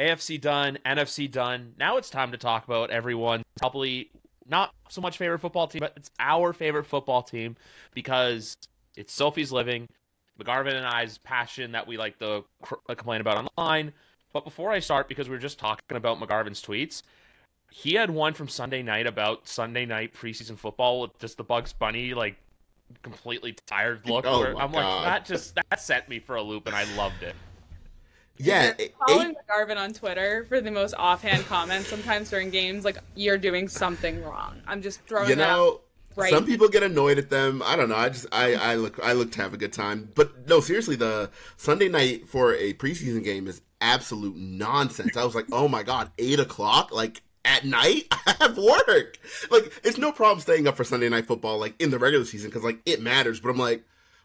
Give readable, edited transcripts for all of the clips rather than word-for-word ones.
AFC done, NFC done. Now it's time to talk about everyone's probably not so much favorite football team, but it's our favorite football team because it's Sophie's Living, McGarvin and I's passion that we like to complain about online. But before I start, because we were just talking about McGarvin's tweets, he had one from Sunday night about Sunday night preseason football with just the Bugs Bunny, like, completely tired look. Oh where my I'm God. like, that sent me for a loop, and I loved it. Yeah, Following McGarvin on Twitter for the most offhand comments sometimes during games, like, you're doing something wrong. I'm just throwing that out. Right. Some people get annoyed at them. I don't know. I look to have a good time. But no, seriously, the Sunday night for a preseason game is absolute nonsense. I was like, oh my God, 8 o'clock? Like, at night? I have work. Like, it's no problem staying up for Sunday night football, like, in the regular season, because, like, it matters. But I'm like,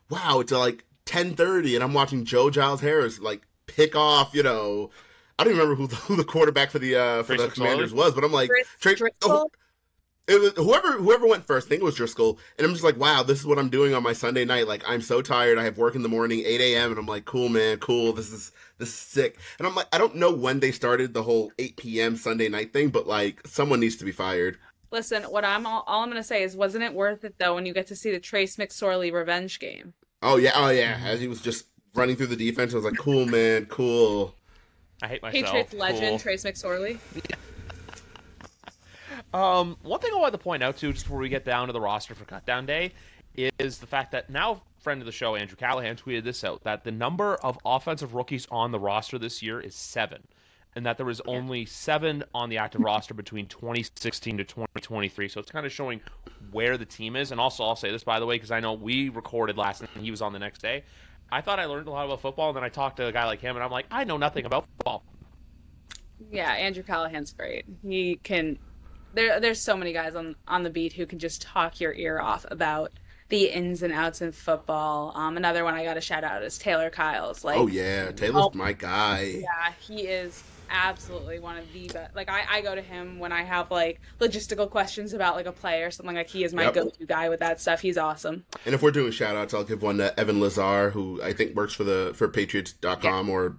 wow, it's like 10:30, and I'm watching Joe Giles Harris, like, pick off, I don't even remember who the quarterback for the Commanders was, but I'm like, it was whoever went first. I think it was Driscoll, and I'm just like, wow, this is what I'm doing on my Sunday night. Like, I'm so tired. I have work in the morning, 8 a.m., and I'm like, cool, man, cool. This is sick. And I'm like, I don't know when they started the whole 8 p.m. Sunday night thing, but like, someone needs to be fired. Listen, what all I'm gonna say is, wasn't it worth it though when you get to see the Trace McSorley revenge game? Oh yeah, as he was just running through the defense, I was like, cool, man, cool. I hate myself. Patriots legend cool. Trace McSorley. One thing I want to point out, too, just before we get down to the roster for Cutdown Day, is the fact that now friend of the show, Andrew Callahan, tweeted this out, that the number of offensive rookies on the roster this year is 7, and that there was only 7 on the active roster between 2016 to 2023. So it's kind of showing where the team is. And also, I'll say this, by the way, because I know we recorded last night and he was on the next day. I thought I learned a lot about football, and then I talked to a guy like him, and I'm like, I know nothing about football. Yeah, Andrew Callahan's great. He can... There's so many guys on the beat who can just talk your ear off about the ins and outs in football. Another one I got to shout out is Taylor Kyles. Like, oh yeah, Taylor's my guy. Yeah, he is absolutely one of the best. Like, I go to him when I have like logistical questions about like a play or something. Like, he is my go-to guy with that stuff. He's awesome. And if we're doing shout outs, I'll give one to Evan Lazar, who I think works for Patriots.com or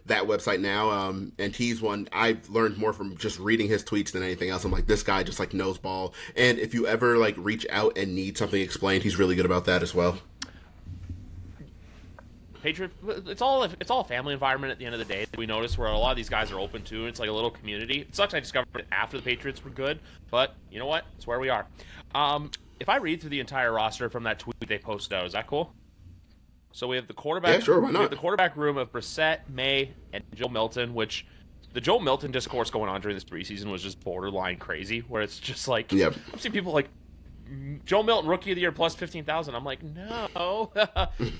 that website now, and he's one I've learned more from just reading his tweets than anything else. I'm like, this guy just like knows ball, and if you ever like reach out and need something explained, he's really good about that as well. Patriot, it's all a family environment at the end of the day that we notice, where a lot of these guys are open to. It's like a little community. It sucks I discovered it after the Patriots were good, but you know what? It's where we are. If I read through the entire roster from that tweet they posted out, is that cool? So we have the quarterback. Yeah, sure, why not? We have the quarterback room of Brissett, May, and Joe Milton, which the Joe Milton discourse going on during this preseason was just borderline crazy, where it's just like, I've seen people like, Joe Milton, Rookie of the Year, plus 15,000. I'm like, no.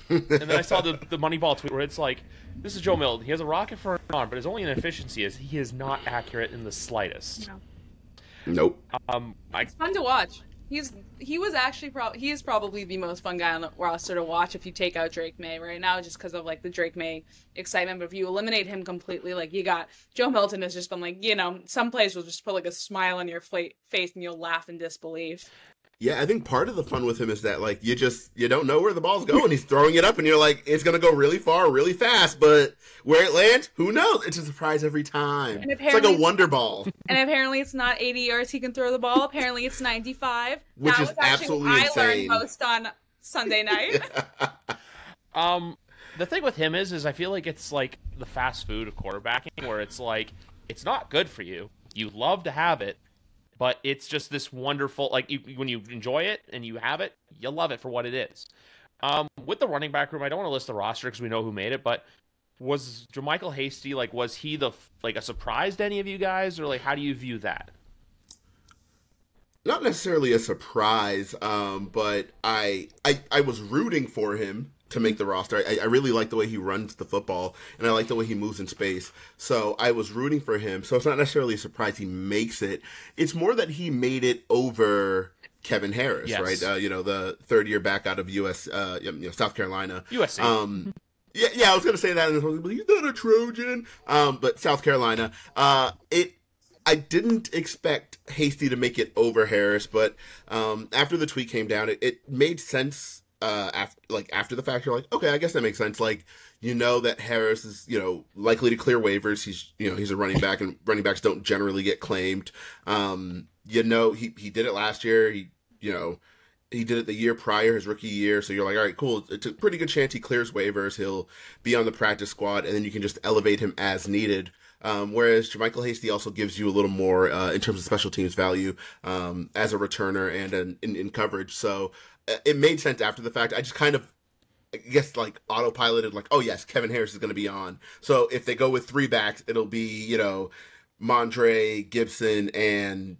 And then I saw the Moneyball tweet where it's like, this is Joe Milton. He has a rocket for an arm, but his only inefficiency is he is not accurate in the slightest. No. Nope. It's fun to watch. He is probably the most fun guy on the roster to watch if you take out Drake May right now, just because of like the Drake May excitement. But if you eliminate him completely, like, you got Joe Milton has just been like, some plays will just put like a smile on your face and you'll laugh in disbelief. Yeah, I think part of the fun with him is that, like, you don't know where the ball's going. He's throwing it up, and you're like, it's going to go really far, really fast, but where it lands, who knows? It's a surprise every time. It's like a wonder ball. And apparently it's not 80 yards he can throw the ball. Apparently it's 95. Which is absolutely insane. I learned most on Sunday night. The thing with him is I feel like it's like the fast food of quarterbacking, where it's like, it's not good for you. You love to have it, but it's just this wonderful, like, when you enjoy it and you have it, you love it for what it is. With the running back room, I don't want to list the roster because we know who made it, but was Jermichael Hasty, like, was he a surprise to any of you guys, or like, how do you view that? Not necessarily a surprise, but I was rooting for him to make the roster. I really like the way he runs the football, and I like the way he moves in space. So I was rooting for him. So it's not necessarily a surprise he makes it. It's more that he made it over Kevin Harris, right? The third-year back out of South Carolina. USC. Yeah, I was going to say that, and I was like, he's not a Trojan. But South Carolina. I didn't expect Hasty to make it over Harris, but after the tweet came down, it made sense after the fact, you're like, okay, I guess that makes sense. Like, you know that Harris is, likely to clear waivers. He's a running back, and running backs don't generally get claimed. He did it last year. He did it the year prior, his rookie year. So you're like, all right, cool. It's a pretty good chance he clears waivers. He'll be on the practice squad, and then you can just elevate him as needed. Whereas JaMychal Hasty also gives you a little more in terms of special teams value as a returner and in coverage. So it made sense after the fact. I just kind of, I guess, like autopiloted, like, oh yes, Kevin Harris is going to be on. So if they go with 3 backs, it'll be, Mondre, Gibson, and,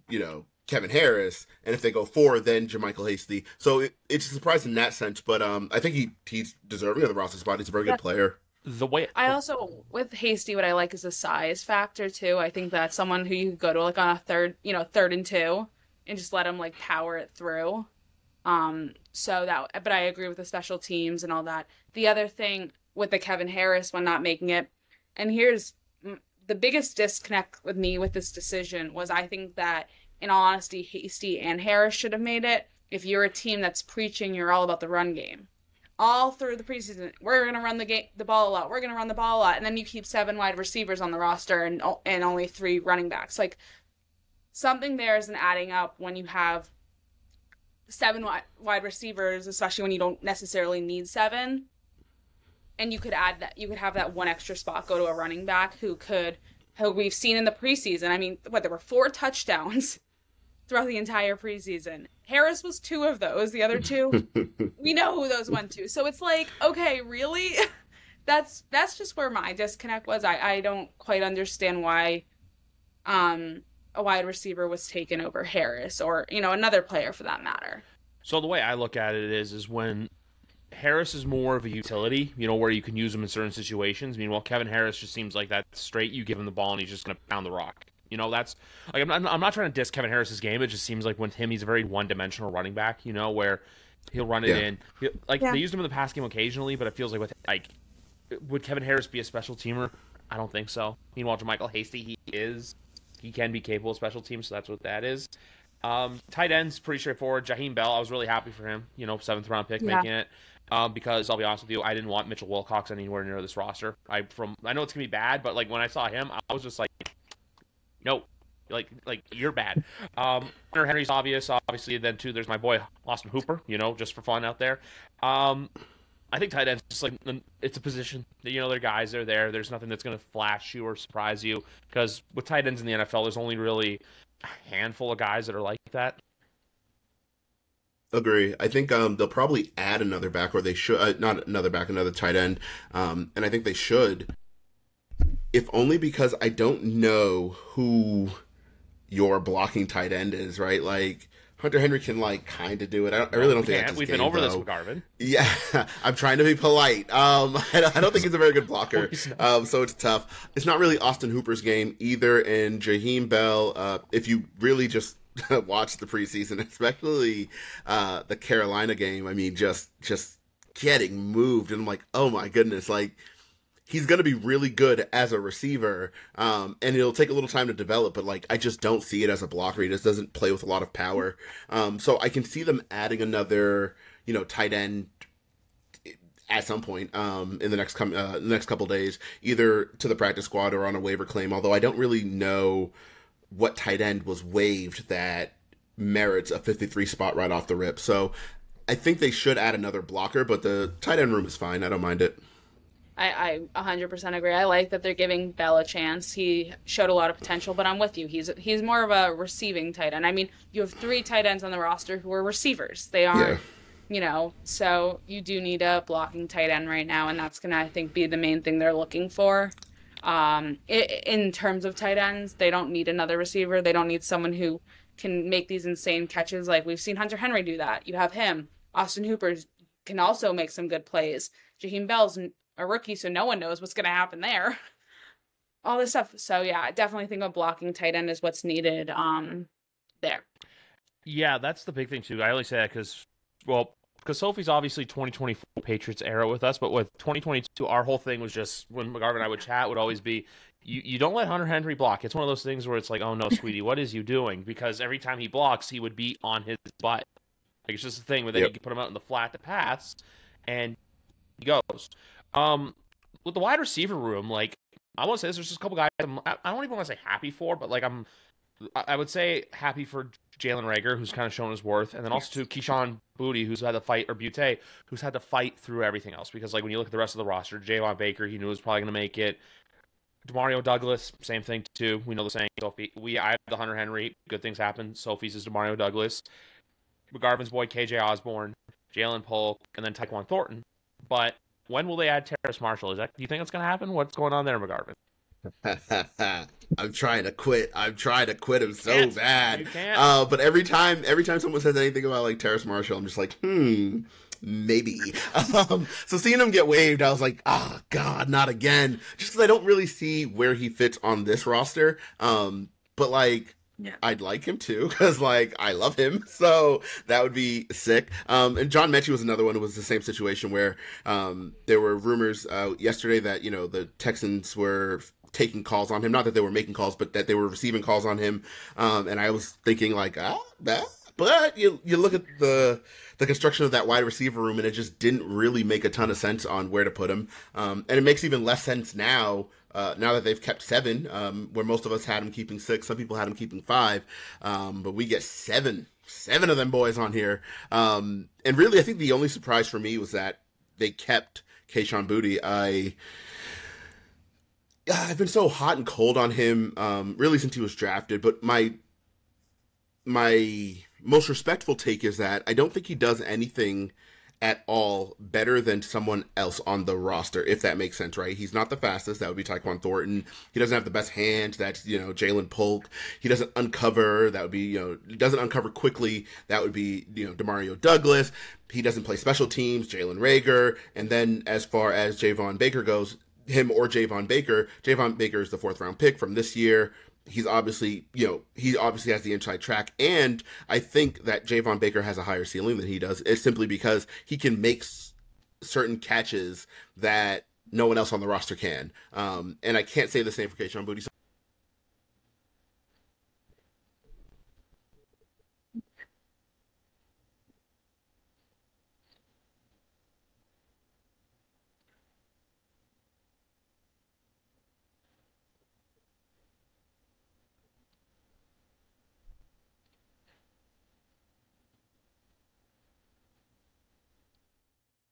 Kevin Harris. And if they go 4, then JaMychal Hasty. So it's a surprise in that sense, but I think he's deserving of the roster spot. He's a very good player. The way I also, with Hasty, what I like is the size factor too. I think that's someone who you could go to like on a third and 2 and just let him like power it through. But I agree with the special teams and all that. The other thing with the Kevin Harris one not making it, and here's the biggest disconnect with me with this decision was I think that, in all honesty, Hasty and Harris should have made it. If you're a team that's preaching you're all about the run game, all through the preseason, we're going to run the ball a lot. We're going to run the ball a lot. And then you keep 7 wide receivers on the roster and only 3 running backs. Like, something there isn't adding up when you have 7 wide receivers, especially when you don't necessarily need 7. And you could have that one extra spot go to a running back who we've seen in the preseason. I mean, there were 4 touchdowns throughout the entire preseason. Harris was 2 of those. The other 2, we know who those went to. So it's like, okay, really? That's just where my disconnect was. I don't quite understand why a wide receiver was taken over Harris or, another player for that matter. So the way I look at it is when Harris is more of a utility, where you can use him in certain situations. Meanwhile, Kevin Harris just seems like that straight. You give him the ball and he's just going to pound the rock. That's like I'm not trying to diss Kevin Harris's game. It just seems like with him, he's a very one-dimensional running back. Where he'll run it in. They used him in the pass game occasionally, but it feels like would Kevin Harris be a special teamer? I don't think so. Meanwhile, JaMychal Hasty, he can be capable of special teams, so that's what that is. Tight end's pretty straightforward. Jaheim Bell, I was really happy for him. 7th round pick making it. Because I'll be honest with you, I didn't want Mitchell Wilcox anywhere near this roster. I know it's gonna be bad, but when I saw him, I was just like, no, like you're bad. Hunter Henry's obviously. Then too, there's my boy Austin Hooper. Just for fun out there. I think tight end's just it's a position. They're guys. They're there. There's nothing that's gonna flash you or surprise you because with tight ends in the NFL, there's only really a handful of guys that are like that. Agree. I think they'll probably add another back, or they should not another back, another tight end, and I think they should, if only because I don't know who your blocking tight end is. Right, like Hunter Henry can kind of do it. I really don't think that's his We've game, been over though. this with Garvin. Yeah, I'm trying to be polite. I don't think he's a very good blocker, so it's tough. It's not really Austin Hooper's game either. And Jaheim Bell, if you really just watch the preseason, especially the Carolina game, I mean, just getting moved, and I'm like, oh my goodness, he's going to be really good as a receiver, and it'll take a little time to develop, but I just don't see it as a blocker. He just doesn't play with a lot of power. So I can see them adding another, tight end at some point in the next couple days, either to the practice squad or on a waiver claim, although I don't really know what tight end was waived that merits a 53 spot right off the rip. So I think they should add another blocker, but the tight end room is fine. I don't mind it. I 100% agree. I like that they're giving Bell a chance. He showed a lot of potential, but I'm with you. He's more of a receiving tight end. I mean, you have 3 tight ends on the roster who are receivers. They aren't, so you do need a blocking tight end right now, and that's going to, I think, be the main thing they're looking for. In terms of tight ends, they don't need another receiver. They don't need someone who can make these insane catches. Like we've seen Hunter Henry do that. You have him. Austin Hooper can also make some good plays. Jaheim Bell's a rookie, so no one knows what's going to happen there. All this stuff. So yeah, I definitely think a blocking tight end is what's needed there. Yeah, that's the big thing too. I only say that because Sophie's obviously 2024 Patriots era with us, but with 2022, our whole thing was just when McGarvin and I would chat would always be, you don't let Hunter Henry block. It's one of those things where it's like, oh no, sweetie, what is you doing? Because every time he blocks, he would be on his butt. Like, it's just a thing where then you can put him out in the flat to pass, and he goes. With the wide receiver room, like, I want to say this, there's just a couple guys I don't even want to say happy for, but like I would say happy for Jalen Reagor, who's kind of shown his worth, and then also to Keyshawn Boutte, who's had to fight, or Butte, who's had to fight through everything else. Because like when you look at the rest of the roster, Javon Baker, he knew was probably going to make it. Demario Douglas, same thing too. We know the saying. Sophie, I have the Hunter Henry. Good things happen. Sophie's is Demario Douglas. McGarvin's boy KJ Osborne, Jalen Polk, and then Tyquan Thornton. But when will they add Terrace Marshall? Do you think that's going to happen? What's going on there, McGarvin? I'm trying to quit. I'm trying to quit him so bad. You can't. But every time someone says anything about like Terrace Marshall, I'm just like, maybe. So seeing him get waived, I was like, oh God, not again. Just because I don't really see where he fits on this roster. But like, yeah, I'd like him too, because like I love him, so that would be sick. And John Mechie was another one who was the same situation where there were rumors yesterday that the Texans were taking calls on him. Not that they were making calls, but that they were receiving calls on him. And I was thinking like, but you look at the construction of that wide receiver room, and it just didn't really make a ton of sense on where to put him. And it makes even less sense now that they've kept 7, where most of us had him keeping 6. Some people had him keeping 5. But we get 7 of them boys on here. And really, I think the only surprise for me was that they kept Keyshawn Boutte. I've been so hot and cold on him, really since he was drafted. But my most respectful take is that I don't think he does anything at all better than someone else on the roster, if that makes sense, right? He's not the fastest. That would be Tyquan Thornton. He doesn't have the best hands. That's, Jalen Polk. He doesn't uncover. That would be, doesn't uncover quickly. That would be, Demario Douglas. He doesn't play special teams. Jalen Reagor. And then as far as Javon Baker goes, him or Javon Baker is the 4th round pick from this year. He's obviously, he obviously has the inside track, and I think that Javon Baker has a higher ceiling than he does. It's simply because he can make certain catches that no one else on the roster can. And I can't say the same for Keyshawn Boutte.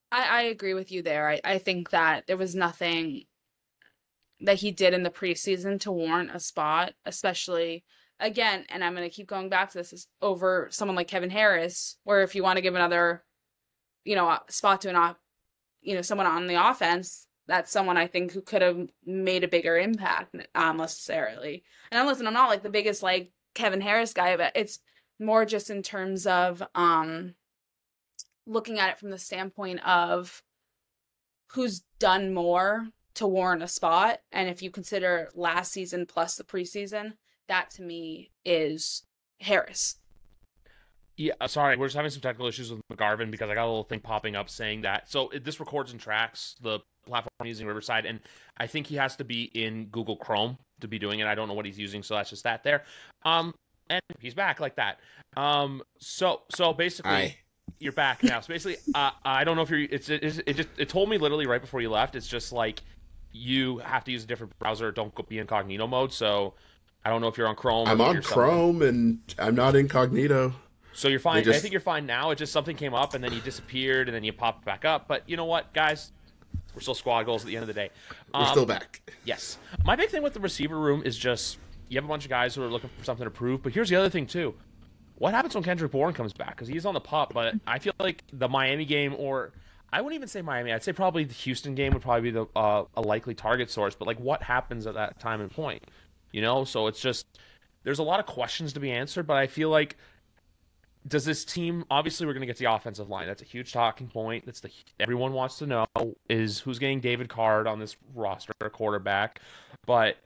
I agree with you there. I think that there was nothing that he did in the preseason to warrant a spot, especially, again, and I'm going to keep going back to this, is over someone like Kevin Harris, where if you want to give another, spot to someone on the offense, that's someone I think who could have made a bigger impact necessarily. And listen, I'm not like the biggest like Kevin Harris guy, but it's more just in terms of looking at it from the standpoint of who's done more to warrant a spot. And if you consider last season plus the preseason, that to me is Harris. Yeah, sorry, we're just having some technical issues with McGarvin because I got a little thing popping up saying that. So this records and tracks the platform using Riverside, and I think he has to be in Google Chrome to be doing it. I don't know what he's using, so that's just that there. And he's back like that. So basically, you're back now. So basically, I don't know if you're. It told me literally right before you left. It's just like you have to use a different browser. Don't be incognito mode. So I don't know if you're on Chrome. I'm on Chrome, and I'm not incognito. So you're fine. I think you're fine now. It just something came up, and then you disappeared, and then you popped back up. But you know what, guys? We're still squad goals at the end of the day. We're still back. Yes. My big thing with the receiver room is just you have a bunch of guys who are looking for something to prove. But here's the other thing too. What happens when Kendrick Bourne comes back? Because he's on the pup, but I feel like the Miami game, or I wouldn't even say Miami. I'd say probably the Houston game would probably be a likely target source. But like, what happens at that time and point? So it's just there's a lot of questions to be answered. But I feel like does this team? Obviously, we're going to get the offensive line. That's a huge talking point. Everyone wants to know is who's getting David Card on this roster, quarterback, but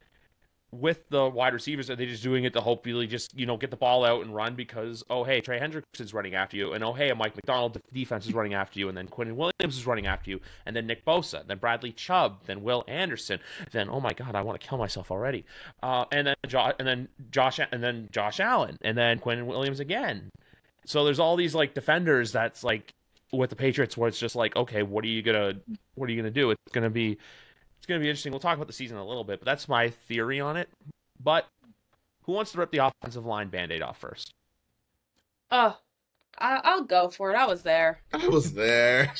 with the wide receivers, are they just doing it to hopefully just, get the ball out and run because, oh, hey, Trey Hendricks is running after you, and oh, hey, a Mike McDonald defense is running after you, and then Quentin Williams is running after you, and then Nick Bosa, then Bradley Chubb, then Will Anderson, then, oh my God, I want to kill myself already, and then Josh Allen, and then Quentin Williams again, So there's all these like defenders that's like with the Patriots where it's just like, okay, what are you gonna do? It's gonna be interesting. We'll talk about the season a little bit, but that's my theory on it. But who wants to rip the offensive line Band-Aid off first? Oh, I'll go for it. I was there. I was there.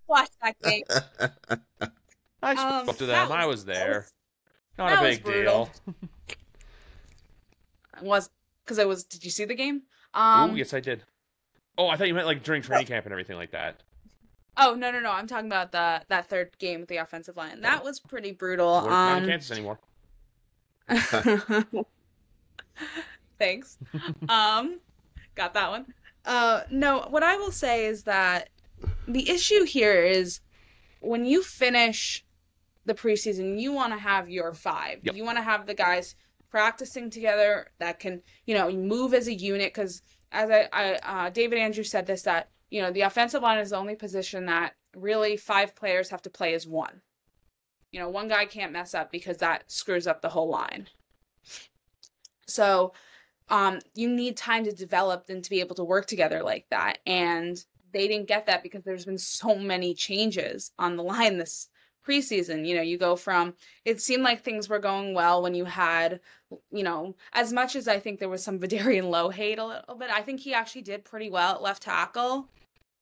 Watch that game. I spoke to them. I was there. Not a that was big brutal. deal. Was because I was. Did you see the game? Oh, yes, I did. Oh, I thought you meant like during training camp and everything like that. Oh, no. I'm talking about that third game with the offensive line. That was pretty brutal. We're not in Kansas anymore. Thanks. Got that one. No, what I will say is that the issue here is when you finish the preseason, you want to have your five. Yep. You want to have the guys practicing together that can, move as a unit. Because as David Andrews said this, that, the offensive line is the only position that really 5 players have to play as one. One guy can't mess up because that screws up the whole line. So you need time to develop and to be able to work together like that. And they didn't get that because there's been so many changes on the line this preseason. You go from, it seemed like things were going well when you had, as much as I think there was some Vidarian Lowe hate a little bit, I think he actually did pretty well at left tackle,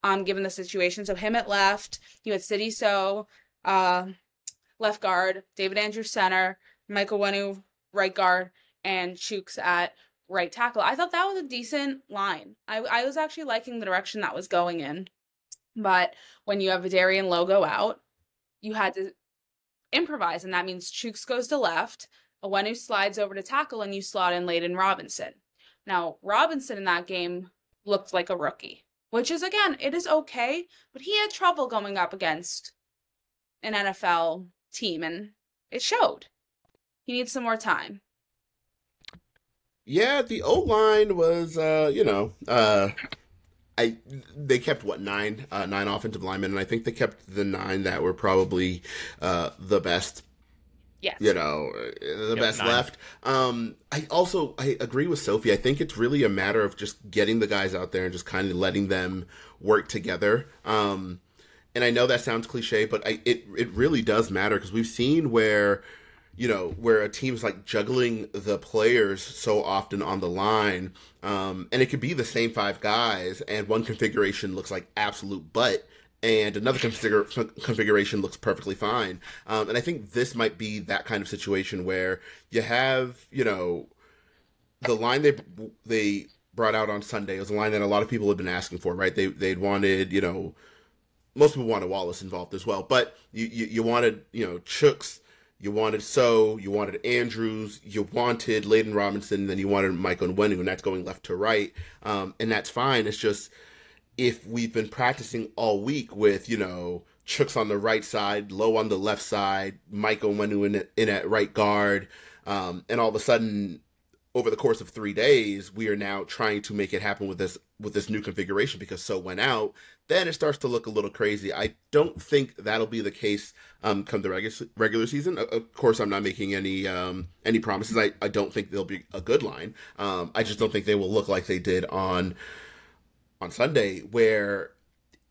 given the situation. So him at left, you had City So, left guard, David Andrews center, Michael Wenu right guard, and Chooks at right tackle. I thought that was a decent line. I was actually liking the direction that was going in. But when you have Vidarian Lowe go out, you had to improvise, and that means Chooks goes to left, Owenu slides over to tackle, and you slot in Layden Robinson. Now, Robinson in that game looked like a rookie, which is, again, it is okay, but he had trouble going up against an NFL team, and it showed. He needs some more time. Yeah, the O-line was, they kept, 9 offensive linemen, and I think they kept the 9 that were probably the best. Yes. Best 9. Left. I agree with Sophie. I think it's really a matter of just getting the guys out there and just kind of letting them work together. And I know that sounds cliche, but it really does matter because we've seen where a team's like juggling the players so often on the line. And it could be the same 5 guys and one configuration looks like absolute butt and another configuration looks perfectly fine. And I think this might be that kind of situation where you have, the line they brought out on Sunday was a line that a lot of people had been asking for, right? They'd wanted, most people wanted Wallace involved as well, but you wanted, Chooks, you wanted So, you wanted Andrews, you wanted Layden Robinson, then you wanted Michael Onwenu, and that's going left to right. And that's fine. It's just, if we've been practicing all week with, Chooks on the right side, Lowe on the left side, Michael Onwenu in at right guard, and all of a sudden, over the course of 3 days, we are now trying to make it happen with this new configuration because So went out, then it starts to look a little crazy. I don't think that'll be the case come the regular season. Of course, I'm not making any promises. I don't think they'll be a good line. I just don't think they will look like they did on Sunday, where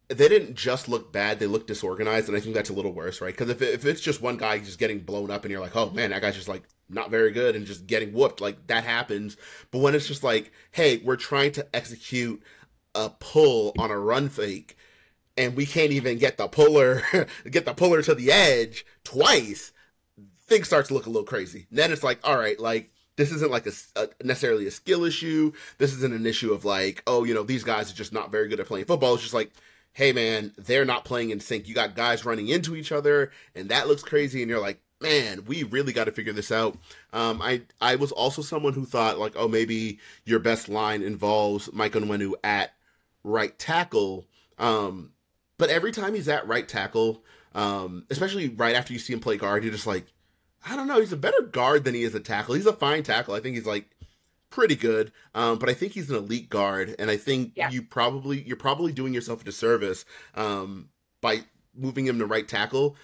they didn't just look bad, they looked disorganized, and I think that's a little worse, right? Because if it's just one guy just getting blown up and you're like, oh man, that guy's just like not very good and just getting whooped, like that happens. But when it's just like, hey, we're trying to execute a pull on a run fake and we can't even get the puller to the edge twice, things start to look a little crazy. Then it's like, all right, like this isn't like necessarily a skill issue. This isn't an issue of like, oh, these guys are just not very good at playing football. It's just like, hey man, they're not playing in sync. You got guys running into each other and that looks crazy. And you're like, man, we really got to figure this out. I was also someone who thought like, oh, maybe your best line involves Mike Onwenu at right tackle. But every time he's at right tackle, especially right after you see him play guard, you're just like, I don't know, he's a better guard than he is a tackle. He's a fine tackle. I think he's like pretty good. But I think he's an elite guard. And I think you're probably doing yourself a disservice by moving him to right tackle,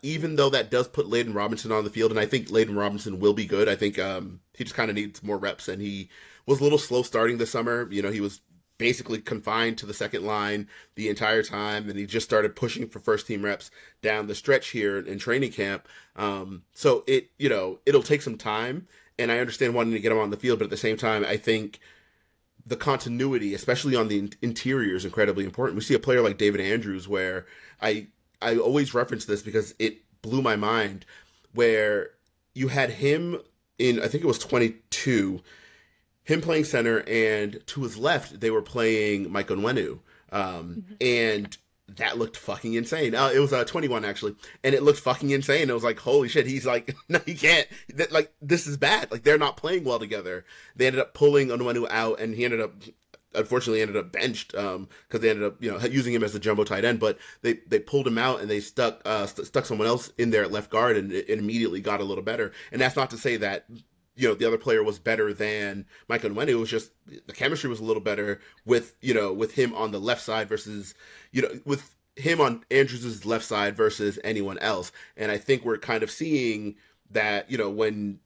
even though that does put Layden Robinson on the field. And I think Layden Robinson will be good. I think he just kind of needs more reps. And he was a little slow starting this summer. He was basically confined to the second line the entire time, and he just started pushing for first team reps down the stretch here in training camp. So it'll take some time, and I understand wanting to get him on the field, but at the same time, I think the continuity, especially on the interior, is incredibly important. We see a player like David Andrews, where I always reference this because it blew my mind, where you had him in, I think it was 22, him playing center, and to his left, they were playing Mike Onwenu. And that looked fucking insane. It was 21, actually. And it looked fucking insane. It was like, holy shit, he's like, no, he can't. Like, this is bad. Like, they're not playing well together. They ended up pulling Onwenu out, and he unfortunately ended up benched because they ended up using him as the jumbo tight end. But they pulled him out, and they stuck someone else in there at left guard, and it immediately got a little better. And that's not to say that the other player was better than Mike Onwenu. It was just the chemistry was a little better with him on the left side versus with him on Andrews' left side versus anyone else. And I think we're kind of seeing that when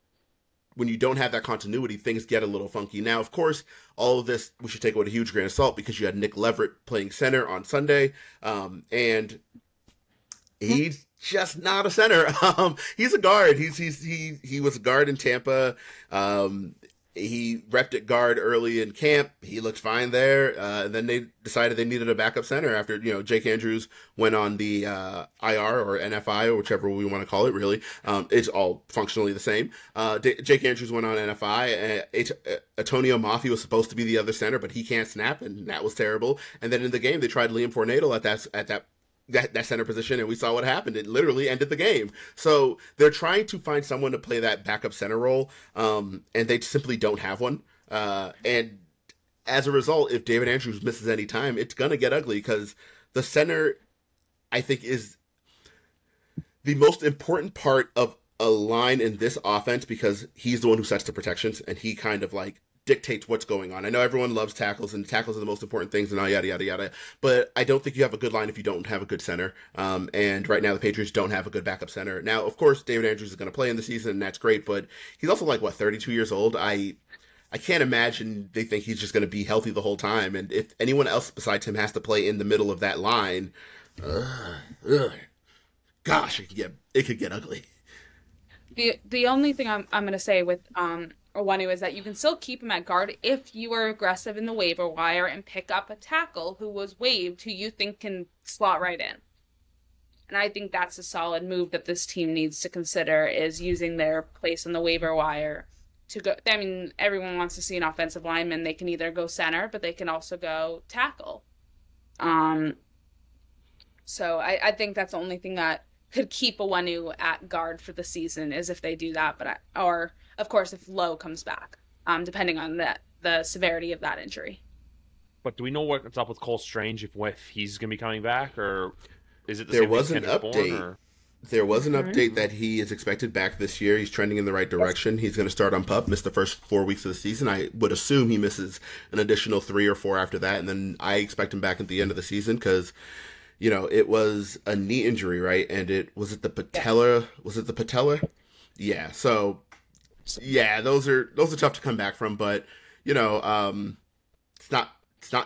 you don't have that continuity, things get a little funky. Now, of course, all of this we should take with a huge grain of salt because you had Nick Leverett playing center on Sunday, and he's just not a center. He's a guard. He was a guard in Tampa. He repped at guard early in camp. He looked fine there. And then they decided they needed a backup center after Jake Andrews went on the IR or NFI or whichever we want to call it. Really, it's all functionally the same. Jake Andrews went on NFI. Antonio Maffi was supposed to be the other center, but he can't snap, and that was terrible. And then in the game, they tried Liam Fornadel at that center position, and we saw what happened. It literally ended the game. So they're trying to find someone to play that backup center role, and they simply don't have one. And as a result, if David Andrews misses any time, it's going to get ugly because the center, I think, is the most important part of a line in this offense because he's the one who sets the protections, and he kind of like dictates what's going on. I know everyone loves tackles, and tackles are the most important things, and all yada yada yada. But I don't think you have a good line if you don't have a good center. And right now, the Patriots don't have a good backup center. Now, of course, David Andrews is going to play in the season, and that's great. But he's also 32 years old. I can't imagine they think he's just going to be healthy the whole time. And if anyone else besides him has to play in the middle of that line, gosh, it could get ugly. The only thing I'm going to say with Onwenu is that you can still keep him at guard if you are aggressive in the waiver wire and pick up a tackle who was waived who you think can slot right in. And I think that's a solid move that this team needs to consider, is using their place on the waiver wire to go. I mean, everyone wants to see an offensive lineman. They can either go center, but they can also go tackle. So I think that's the only thing that could keep Onwenu at guard for the season is if they do that, or of course if Lowe comes back, depending on the severity of that injury. But do we know what's up with Cole Strange if he's going to be coming back, or is it the there same was as an Kendrick update? Bourne, or? There was an update that he is expected back this year. He's trending in the right direction. He's going to start on PUP, miss the first 4 weeks of the season. I would assume he misses an additional 3 or 4 after that, and then I expect him back at the end of the season because it was a knee injury, right? And was it the patella? Was it the patella? Yeah. So, yeah, those are tough to come back from, but it's not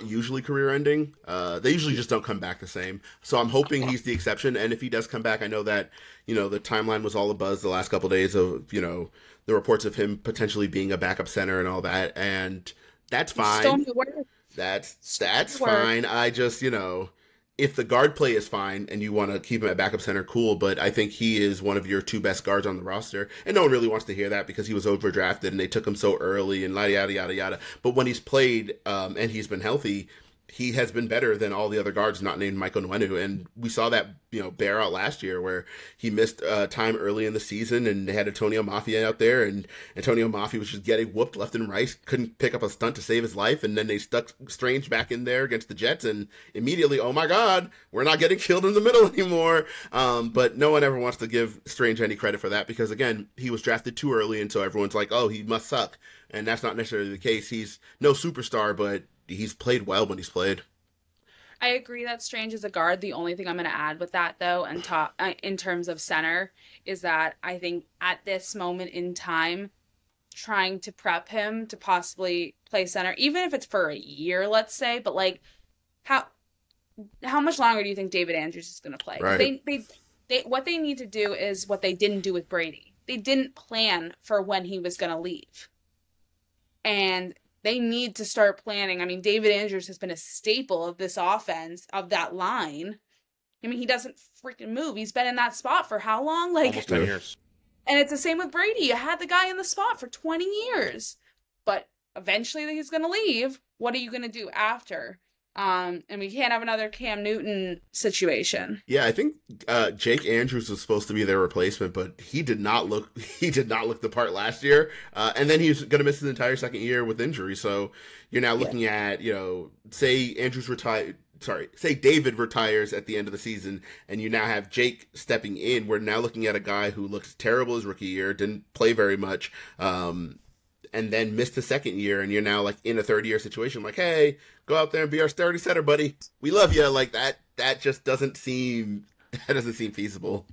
usually career ending. They usually just don't come back the same. So I'm hoping he's the exception. And if he does come back, I know that the timeline was all a buzz the last couple of days of the reports of him potentially being a backup center and all that, and that's fine. That's fine. I just if the guard play is fine and you want to keep him at backup center, cool. But I think he is one of your 2 best guards on the roster. And no one really wants to hear that because he was overdrafted and they took him so early and yada, yada, yada. But when he's played and he's been healthy, he has been better than all the other guards not named Mike Onwenu. And we saw that, bear out last year where he missed time early in the season and they had Antonio Maffi out there, and Antonio Maffi was just getting whooped left and right, couldn't pick up a stunt to save his life. And then they stuck Strange back in there against the Jets, and immediately, oh my God, we're not getting killed in the middle anymore. But no one ever wants to give Strange any credit for that because, again, he was drafted too early, and so everyone's like, oh, he must suck. And that's not necessarily the case. He's no superstar, but he's played well when he's played. I agree that Strange is a guard. The only thing I'm going to add with that, though, and in terms of center, is that I think at this moment in time, trying to prep him to possibly play center, even if it's for a year, let's say. But like, how much longer do you think David Andrews is going to play? Right. They what they need to do is what they didn't do with Brady. They didn't plan for when he was going to leave, and they need to start planning. I mean, David Andrews has been a staple of this offense, of that line. I mean, he doesn't freaking move. He's been in that spot for how long? Like almost 10 years. And it's the same with Brady. You had the guy in the spot for 20 years. But eventually he's going to leave. What are you going to do after? And we can't have another Cam Newton situation. Yeah, I think Jake Andrews was supposed to be their replacement, but he did not look the part last year. And then he's going to miss his entire second year with injury. So you're now looking at, say David retires at the end of the season, and you now have Jake stepping in. We're now looking at a guy who looked terrible his rookie year, didn't play very much, and then missed the second year, and you're now like in a third-year situation. Like, hey, go out there and be our sturdy center, buddy. We love you. Like that just doesn't seem feasible.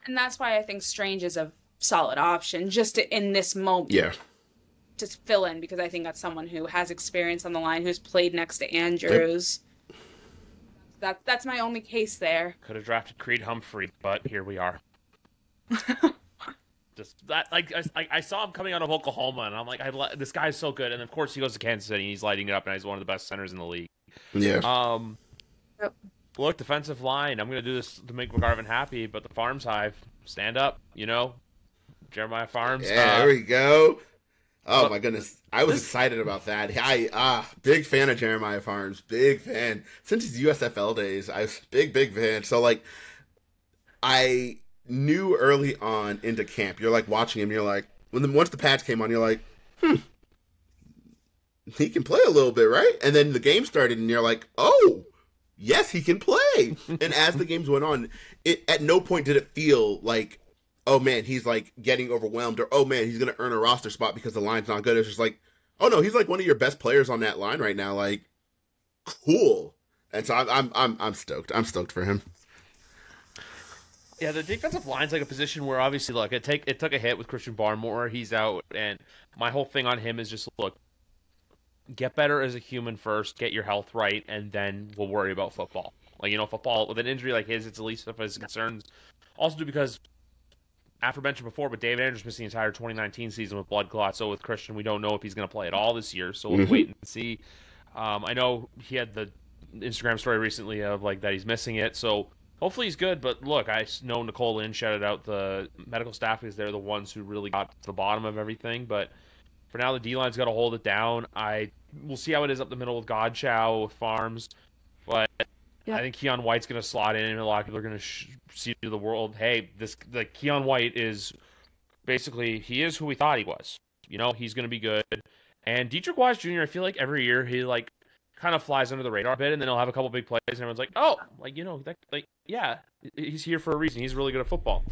And that's why I think Strange is a solid option, just in this moment. Yeah. To fill in, because I think that's someone who has experience on the line, who's played next to Andrews. Yep. That's my only case there. Could have drafted Creed Humphrey, but here we are. Just that, like I saw him coming out of Oklahoma, and I'm like, this guy's so good. And of course, he goes to Kansas City, and he's lighting it up, and he's one of the best centers in the league. Yeah. Yep. Look, defensive line. I'm gonna do this to make McGarvin happy, but the Farms Hive, stand up. Jeremiah Farms. Yeah, there we go. Oh my goodness, I was excited about that. Big fan of Jeremiah Farms. Big fan since his USFL days. I was big fan. So like, I knew early on into camp. You're like watching him. You're like, once the patch came on, you're like, he can play a little bit, right? And then the game started, and you're like, oh, yes, he can play. And as the games went on, at no point did it feel like, oh man, he's like getting overwhelmed, or oh man, he's gonna earn a roster spot because the line's not good. It's just like, oh no, he's like one of your best players on that line right now. Like, cool. And so I'm stoked. I'm stoked for him. Yeah, the defensive line's like a position where obviously, look, it took a hit with Christian Barmore. He's out, and my whole thing on him is just, look, get better as a human first, get your health right, and then we'll worry about football. Like, football with an injury like his, it's the least of his concerns. Also, because after mentioned before, but David Andrews missed the entire 2019 season with blood clots. So with Christian, we don't know if he's going to play at all this year. So we'll wait and see. I know he had the Instagram story recently of like that he's missing it. So hopefully he's good. But look, I know Nicole Lynn shouted out the medical staff because they're the ones who really got to the bottom of everything. But for now, the D-line's got to hold it down. We'll see how it is up the middle with Godchow, with Farms. But I think Keon White's going to slot in, and a lot of people are going to see to the world, hey, Keon White is basically, he is who we thought he was. He's going to be good. And Dietrich Wise Jr., I feel like every year he like kind of flies under the radar a bit, and then he'll have a couple big plays, and everyone's like, oh, yeah, he's here for a reason. He's really good at football.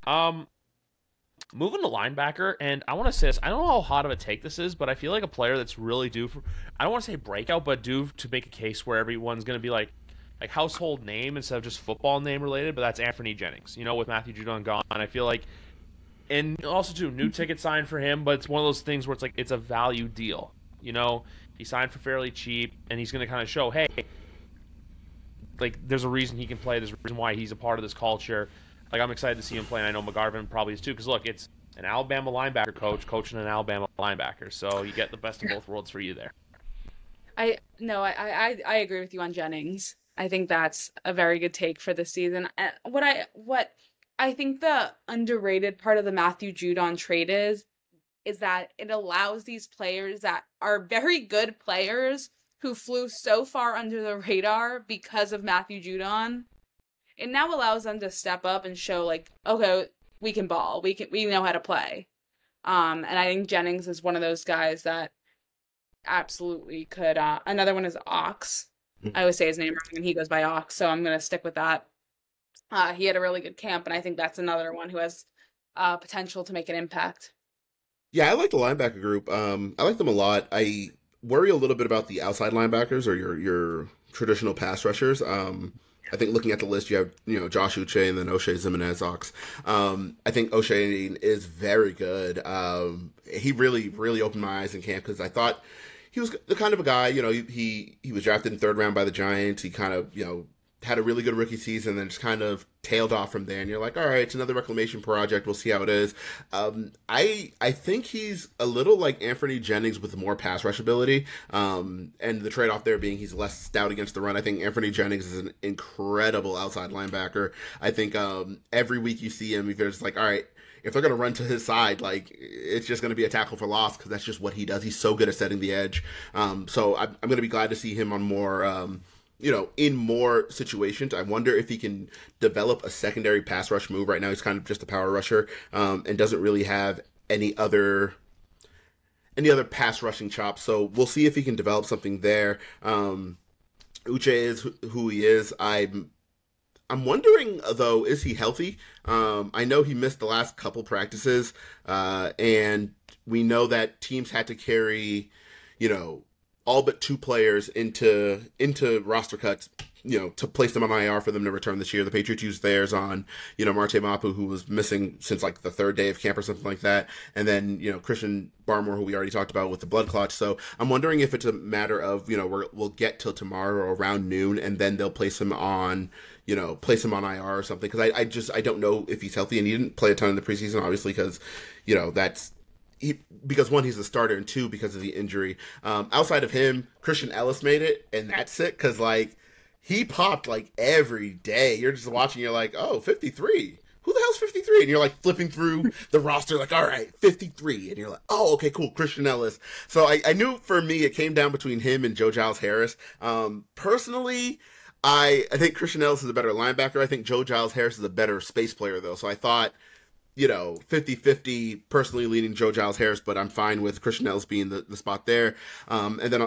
Moving to linebacker, and I want to say this, I don't know how hot of a take this is, but I feel like a player that's really due for, I don't want to say breakout, but due to make a case where everyone's going to be like household name instead of just football name related, but that's Anthony Jennings. With Matthew Judon gone, I feel like, and also too, new ticket signed for him, but it's one of those things where it's like, it's a value deal. He signed for fairly cheap, and he's going to kind of show, hey, like, there's a reason he can play, there's a reason why he's a part of this culture. Like, I'm excited to see him play, and I know McGarvin probably is too, because look, it's an Alabama linebacker coaching an Alabama linebacker, so you get the best of both worlds for you there. I agree with you on Jennings. I think that's a very good take for this season. And what I think the underrated part of the Matthew Judon trade is that it allows these players that are very good players who flew so far under the radar because of Matthew Judon. It now allows them to step up and show like, okay, we can ball. We know how to play. And I think Jennings is one of those guys that absolutely could. Another one is Ox. I always say his name wrong, and he goes by Ox, so I'm going to stick with that. He had a really good camp, and I think that's another one who has potential to make an impact. Yeah, I like the linebacker group. I like them a lot. I worry a little bit about the outside linebackers or your traditional pass rushers. I think looking at the list, you have, Josh Uche and then O'Shea Zimenez-Ox. I think O'Shea is very good. He really, really opened my eyes in camp because I thought he was the kind of a guy, he was drafted in third round by the Giants. He kind of, had a really good rookie season, then just kind of tailed off from there. And you're like, all right, it's another reclamation project. We'll see how it is. I think he's a little like Anthony Jennings with more pass rush ability. And the trade-off there being he's less stout against the run. I think Anthony Jennings is an incredible outside linebacker. I think every week you see him, you're just like, all right, if they're going to run to his side, like, it's just going to be a tackle for loss because that's just what he does. He's so good at setting the edge. So I'm going to be glad to see him on more in more situations. I wonder if he can develop a secondary pass rush move. Right now, he's kind of just a power rusher and doesn't really have any other pass rushing chops. So we'll see if he can develop something there. Uche is who he is. I'm wondering, though, is he healthy? I know he missed the last couple practices, and we know that teams had to carry, all but 2 players into roster cuts, to place them on IR for them to return this year. The Patriots used theirs on, Marte Mapu, who was missing since like the 3rd day of camp or something like that. And then, Christian Barmore, who we already talked about with the blood clots. So I'm wondering if it's a matter of, we'll get till tomorrow or around noon and then they'll place him on, IR or something. Cause I don't know if he's healthy, and he didn't play a ton in the preseason, obviously, cause, because one, he's a starter, and 2, because of the injury. Outside of him, Christian Ellis made it, and that's it, because, he popped, every day. You're just watching, you're like, oh, 53. Who the hell's 53? And you're, flipping through the roster, all right, 53. And you're like, oh, okay, cool, Christian Ellis. So I knew, for me, it came down between him and Joe Giles Harris. Personally, I think Christian Ellis is a better linebacker. I think Joe Giles Harris is a better space player, though. So I thought, 50-50, personally leaning Joe Giles Harris, but I'm fine with Christian Ellis being the spot there. And then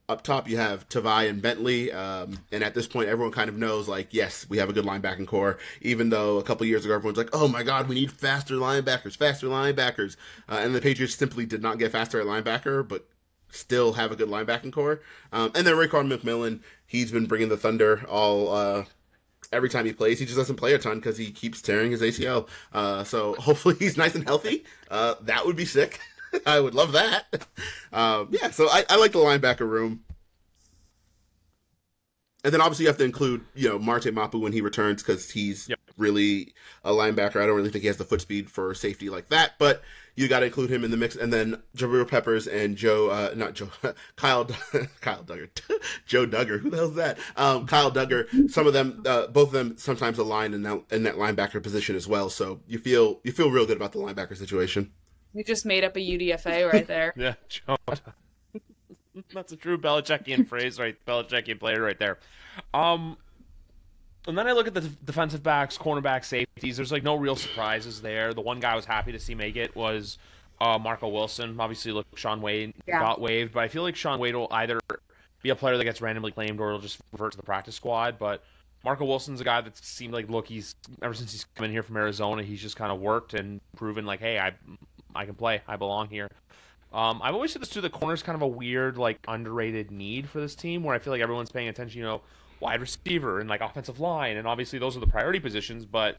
up top, you have Tavai and Bentley. And at this point, everyone kind of knows, yes, we have a good linebacking core, even though a couple years ago, everyone's like, oh my God, we need faster linebackers. And the Patriots simply did not get faster at linebacker, but still have a good linebacking core. And then Raekwon McMillan, he's been bringing the thunder all every time he plays. He just doesn't play a ton because he keeps tearing his ACL. So hopefully he's nice and healthy. That would be sick. I would love that. So I like the linebacker room. And then obviously you have to include, Marte Mapu when he returns because he's really a linebacker. I don't really think he has the foot speed for safety like that, but you got to include him in the mix. And then Jabril Peppers and Kyle Duggar. Joe Duggar. Who the hell's that? Kyle Duggar. Some of them, both of them sometimes align in that linebacker position as well. So you feel real good about the linebacker situation. You just made up a UDFA right there. Yeah, Joe. That's a true Belichickian phrase, right? Belichickian player right there. And then I look at the defensive backs, cornerback, safeties. There's no real surprises there. The one guy I was happy to see make it was Marco Wilson. Obviously, look, Sean Wade got waived, but I feel like Sean Wade will either be a player that gets randomly claimed or he'll just revert to the practice squad. But Marco Wilson's a guy that seemed like, he's ever since he's come in here from Arizona, he's just kind of worked and proven hey, I can play. I belong here. I've always said this too. The corner's kind of a weird, underrated need for this team, where I feel like everyone's paying attention. Wide receiver and offensive line, and obviously those are the priority positions. But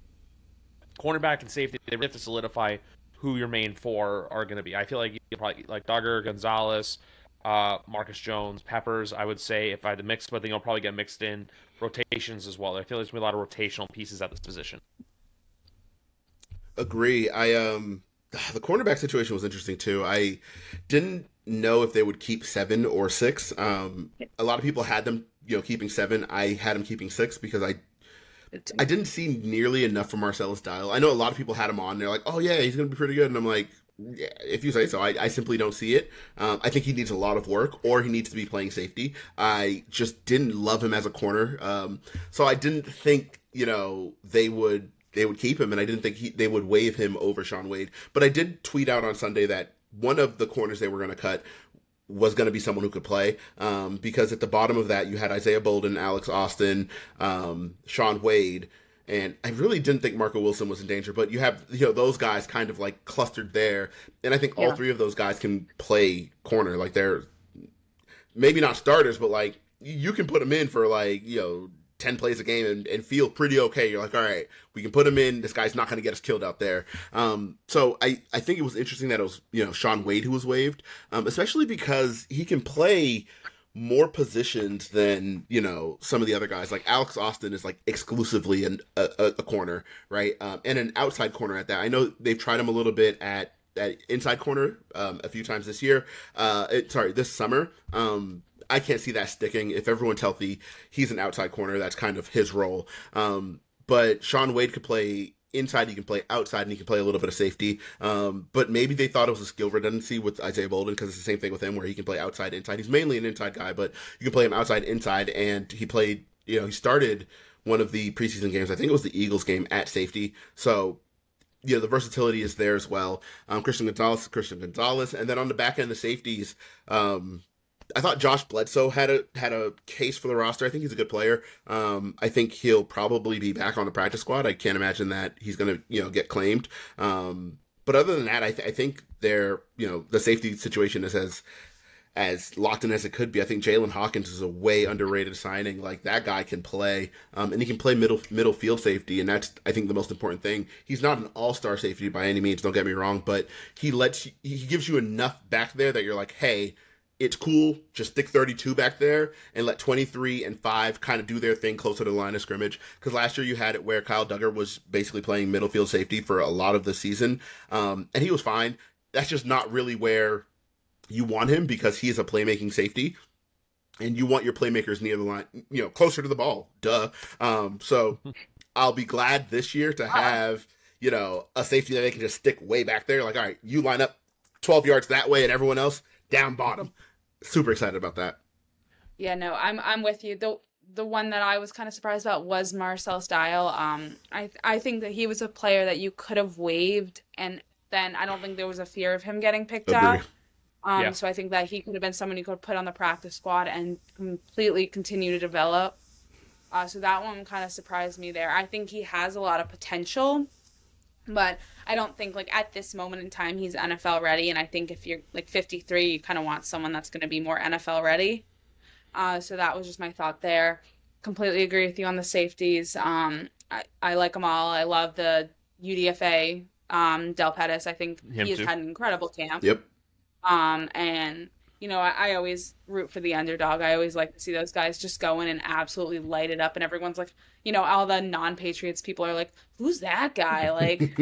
cornerback and safety, they really have to solidify who your main 4 are going to be. I feel like you probably Duggar, Gonzalez, Marcus Jones, Peppers. I would say if I had to mix, but then you'll probably get mixed in rotations as well. I feel like there's gonna be a lot of rotational pieces at this position. Agree. The cornerback situation was interesting too. I didn't know if they would keep 7 or 6. A lot of people had them, keeping 7. I had them keeping 6 because I didn't see nearly enough from Marcellus Dial. I know a lot of people had him on. They're like, oh yeah, he's going to be pretty good. And I'm like, yeah, if you say so. I simply don't see it. I think he needs a lot of work, or he needs to be playing safety. I just didn't love him as a corner. So I didn't think, they would keep him, and I didn't think they would waive him over Sean Wade. But I did tweet out on Sunday that one of the corners they were going to cut was going to be someone who could play, because at the bottom of that, you had Isaiah Bolden, Alex Austin, Sean Wade, and I really didn't think Marco Wilson was in danger. But you have those guys kind of clustered there, and I think all 3 of those guys can play corner. They're maybe not starters, but you can put them in for 10 plays a game and feel pretty okay. You're like, all right, we can put him in. This guy's not going to get us killed out there. So I think it was interesting that it was, Shaun Wade who was waived, especially because he can play more positions than, some of the other guys. Like Alex Austin is like exclusively a corner, right? And an outside corner at that. I know they've tried him a little bit at inside corner a few times this year. This summer. I can't see that sticking. If everyone's healthy, he's an outside corner. That's kind of his role. But Shaun Wade could play inside, he can play outside, and he can play a little bit of safety. But maybe they thought it was a skill redundancy with Isaiah Bolden, because it's the same thing with him where he can play outside, inside. He's mainly an inside guy, but you can play him outside, inside, and he played, he started one of the preseason games. I think it was the Eagles game at safety. So, the versatility is there as well. Christian Gonzalez. And then on the back end, the safeties, I thought Josh Bledsoe had a case for the roster. I think he's a good player. I think he'll probably be back on the practice squad. I can't imagine that he's going to get claimed. But other than that, I think they're the safety situation is as locked in as it could be. I think Jalen Hawkins is a way underrated signing. Like, that guy can play, and he can play middle field safety, and that's, I think, the most important thing. He's not an all-star safety by any means, don't get me wrong, but he gives you enough back there that you're like, hey, it's cool, just stick 32 back there and let 23 and 5 kind of do their thing closer to the line of scrimmage. Because last year you had it where Kyle Duggar was basically playing middle field safety for a lot of the season, and he was fine. That's just not really where you want him, because he is a playmaking safety, and you want your playmakers near the line, closer to the ball. Duh. So I'll be glad this year to have, a safety that they can just stick way back there. Like, all right, you line up 12 yards that way and everyone else down bottom. Super excited about that. Yeah, no, I'm with you. The one that I was kind of surprised about was Marcel Style. I think that he was a player that you could have waived, and then I don't think there was a fear of him getting picked up. So I think that he could have been someone you could put on the practice squad and completely continue to develop. So that one kind of surprised me there. I think he has a lot of potential, but I don't think, like, at this moment in time, he's NFL ready. And I think if you're, like, 53, you kind of want someone that's going to be more NFL ready. So that was just my thought there. Completely agree with you on the safeties. I like them all. I love the UDFA, Del Pettis. I think he has had an incredible camp. Yep. And, I always root for the underdog. I always like to see those guys just go in and absolutely light it up. And everyone's like, all the non-Patriots people are like, who's that guy? Like,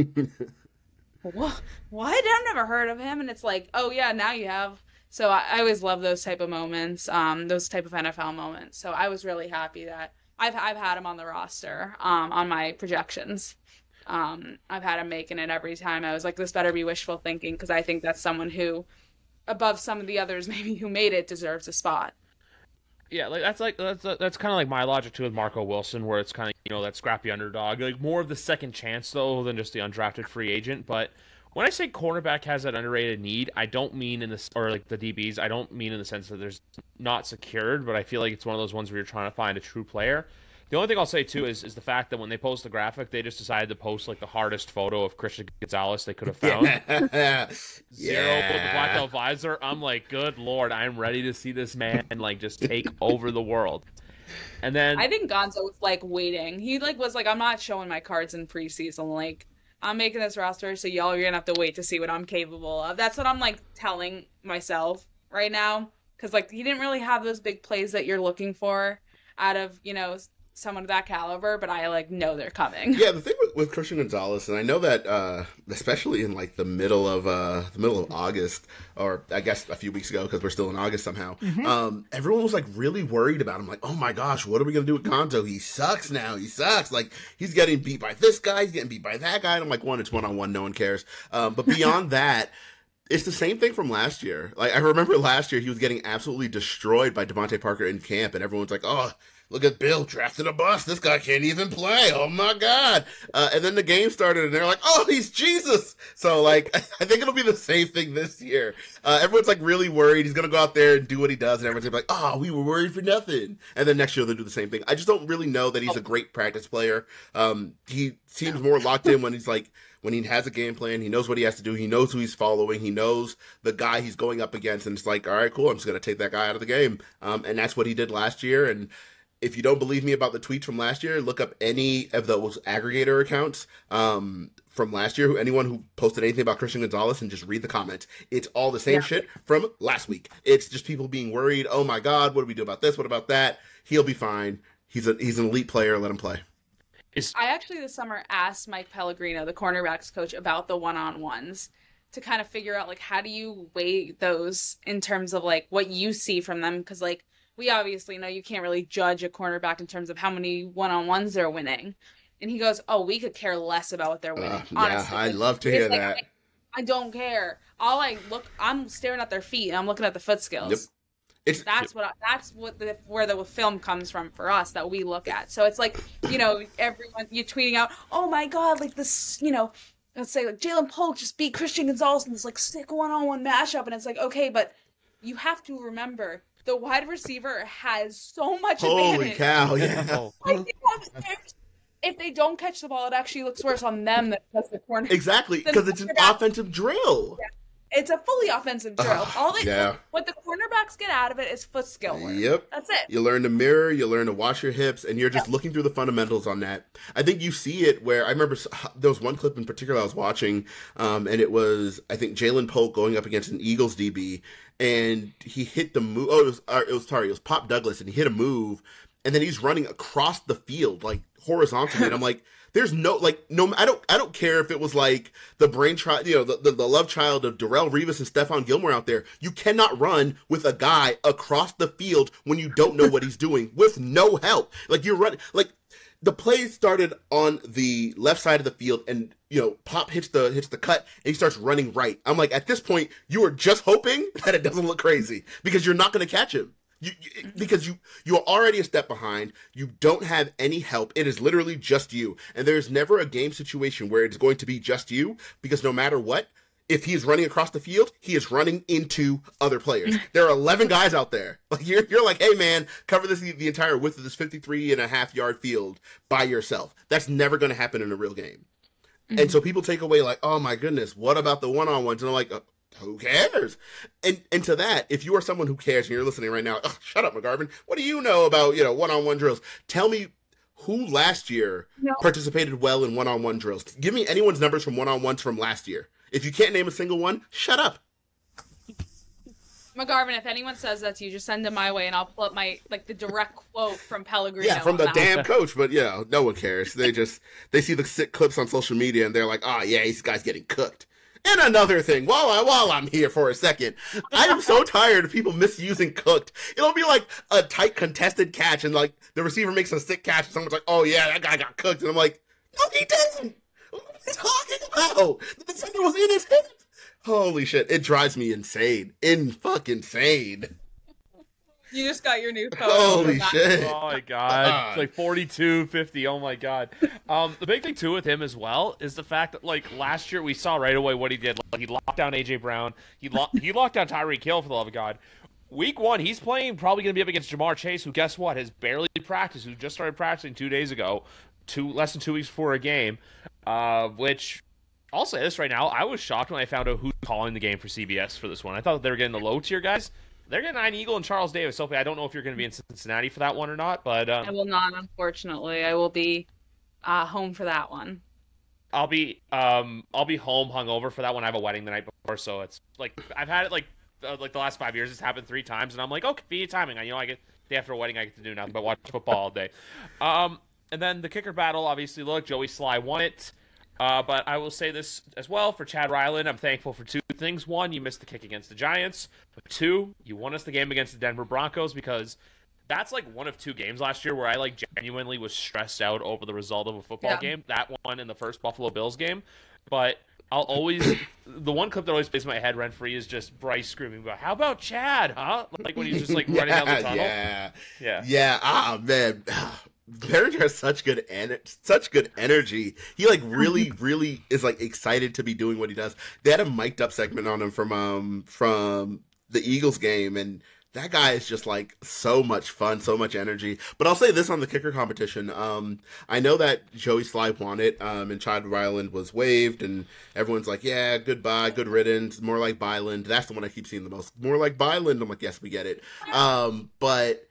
what? I've never heard of him. And it's like, oh yeah, now you have. So I always love those type of moments, those type of NFL moments. So I was really happy that I've had him on the roster, on my projections. I've had him making it every time. I was like, this better be wishful thinking, because I think that's someone who, above some of the others maybe who made it, deserves a spot. Yeah, that's kind of like my logic too with Marco Wilson, where it's kind of that scrappy underdog, like more of the second chance though than just the undrafted free agent. But when I say cornerback has that underrated need, I don't mean in this, or like the DBs, I don't mean in the sense that there's not secured, but I feel like it's one of those ones where you're trying to find a true player. The only thing I'll say, too, is the fact that when they post the graphic, they just decided to post, like, the hardest photo of Christian Gonzalez they could have found. Zero with the blackout visor. I'm like, good Lord, I'm ready to see this man, like, just take over the world. And then I think Gonzo was, like, waiting. He, like, was like, I'm not showing my cards in preseason. Like, I'm making this roster, so y'all are going to have to wait to see what I'm capable of. That's what I'm, like, telling myself right now. Because, like, he didn't really have those big plays that you're looking for out of, someone of that caliber, but I know they're coming. Yeah, the thing with Christian Gonzalez, and I know that especially in like the middle of August, or I guess a few weeks ago, because we're still in August somehow, everyone was like really worried about him. Like, oh my gosh, what are we gonna do with Gonzo? He sucks now. He sucks. Like, he's getting beat by this guy. He's getting beat by that guy. And I'm like, it's one-on-one. No one cares. But beyond that, it's the same thing from last year. Like, I remember last year he was getting absolutely destroyed by Devontae Parker in camp, and everyone's like, oh, look at Bill drafted a bust. This guy can't even play. Oh my God. And then the game started and they're like, oh, he's Jesus. So like, I think it'll be the same thing this year. Everyone's like really worried. He's going to go out there and do what he does. And everyone's gonna be like, oh, we were worried for nothing. And then next year they'll do the same thing. I just don't really know that he's a great practice player. He seems more locked in when when he has a game plan. He knows what he has to do. He knows who he's following. He knows the guy he's going up against. And it's like, all right, cool. I'm just going to take that guy out of the game. And that's what he did last year. And if you don't believe me about the tweets from last year, look up any of those aggregator accounts from last year. Anyone who posted anything about Christian Gonzalez, and just read the comments. It's all the same shit from last week. It's just people being worried. Oh my God, what do we do about this? What about that? He'll be fine. He's an elite player. Let him play. I actually this summer asked Mike Pellegrino, the cornerbacks coach, about the one-on-ones to kind of figure out, like, how do you weigh those in terms of, like, what you see from them? Because, like, we obviously know you can't really judge a cornerback in terms of how many one-on-ones they're winning. And he goes, oh, we could care less about what they're winning. Honestly. Yeah, I'd love to hear that. I don't care. I'm staring at their feet and I'm looking at the foot skills. Yep. Where the film comes from for us that we look at. So it's like, everyone, you're tweeting out, oh my God, like this, let's say like Jalen Polk just beat Christian Gonzalez in this like sick one-on-one mashup. And it's like, okay, but you have to remember the wide receiver has so much advantage. Holy cow, yeah. If they don't catch the ball, it actually looks worse on them than it does the corner. Exactly, because it's an offensive drill. Yeah. It's a fully offensive drill. What the cornerbacks get out of it is foot skill work. Yep. That's it. You learn to mirror, you learn to watch your hips, and you're just looking through the fundamentals on that. I think you see it where, I remember there was one clip in particular I was watching, and it was, I think, Jalen Polk going up against an Eagles DB, and he hit the move. Oh, it was Pop Douglas, and he hit a move, and then he's running across the field, like, horizontally, and I'm like, there's I don't care if it was like the brainchild, the love child of Darrelle Revis and Stephon Gilmore out there. You cannot run with a guy across the field when you don't know what he's doing with no help. Like, you're running, like, the play started on the left side of the field, and Pop hits the cut, and he starts running right. I'm like, at this point, you are just hoping that it doesn't look crazy, because you're not going to catch him. Because you're already a step behind. You don't have any help. It is literally just you. And there's never a game situation where it's going to be just you, because no matter what, if he is running across the field, he is running into other players. There are 11 guys out there. Like, you're like, hey man, cover this the entire width of this 53.5-yard field by yourself. That's never going to happen in a real game. Mm-hmm. And so people take away like, oh my goodness, what about the one-on-ones? And I'm like, who cares? And to that, if you are someone who cares and you're listening right now, shut up, McGarvin. What do you know about, one-on-one drills? Tell me who last year participated well in one-on-one drills. Give me anyone's numbers from one-on-ones from last year. If you can't name a single one, shut up. McGarvin, if anyone says that to you, just send them my way and I'll pull up the direct quote from Pellegrino. Yeah, from the damn coach, but no one cares. They see the sick clips on social media and they're like, oh yeah, this guy's getting cooked. And another thing, while I'm here for a second, I am so tired of people misusing cooked. It'll be like a tight contested catch, and like the receiver makes a sick catch, and someone's like, "Oh yeah, that guy got cooked," and I'm like, "No, he didn't. What are you talking about? The defender was in his head." Holy shit! It drives me insane, fucking insane. You just got your new phone. Holy shit. Oh my god. It's like 42-50. Oh my god. The big thing too with him as well is the fact that like last year we saw right away what he did. Like, he locked down AJ Brown. He locked down Tyreek Hill, for the love of God. Week 1, he's playing probably going to be up against Jamar Chase, who, guess what, has barely practiced, who just started practicing 2 days ago, less than 2 weeks before a game, which, I'll say this right now, I was shocked when I found out who's calling the game for CBS for this one. I thought they were getting the low-tier guys. They're getting Ian Eagle and Charles Davis. Sophie, I don't know if you're going to be in Cincinnati for that one or not, but I will not, unfortunately. I will be home for that one. I'll be home hungover for that one. I have a wedding the night before, so it's like I've had it like the last 5 years. It's happened 3 times, and I'm like, okay, convenient timing. I get day after a wedding, I get to do nothing but watch football all day. And then the kicker battle, obviously, look, Joey Sly won it. But I will say this as well for Chad Ryland. I'm thankful for 2 things. 1, you missed the kick against the Giants. But 2, you won us the game against the Denver Broncos, because that's like one of 2 games last year where I like genuinely was stressed out over the result of a football game. That one and the first Buffalo Bills game. But I'll always the one clip that always plays in my head rent free is just Bryce screaming about, "How about Chad, huh?" Like when he's just like running down the tunnel. Yeah. Ah, man. Behringer has such good energy. He like really is like excited to be doing what he does. They had a mic'd up segment on him from the Eagles game, and that guy is just like so much fun, so much energy. But I'll say this on the kicker competition. I know that Joey Sly won it, and Chad Ryland was waived, and everyone's like, yeah, goodbye, good riddance, more like Byland. That's the one I keep seeing the most. More like Byland. I'm like, yes, we get it. But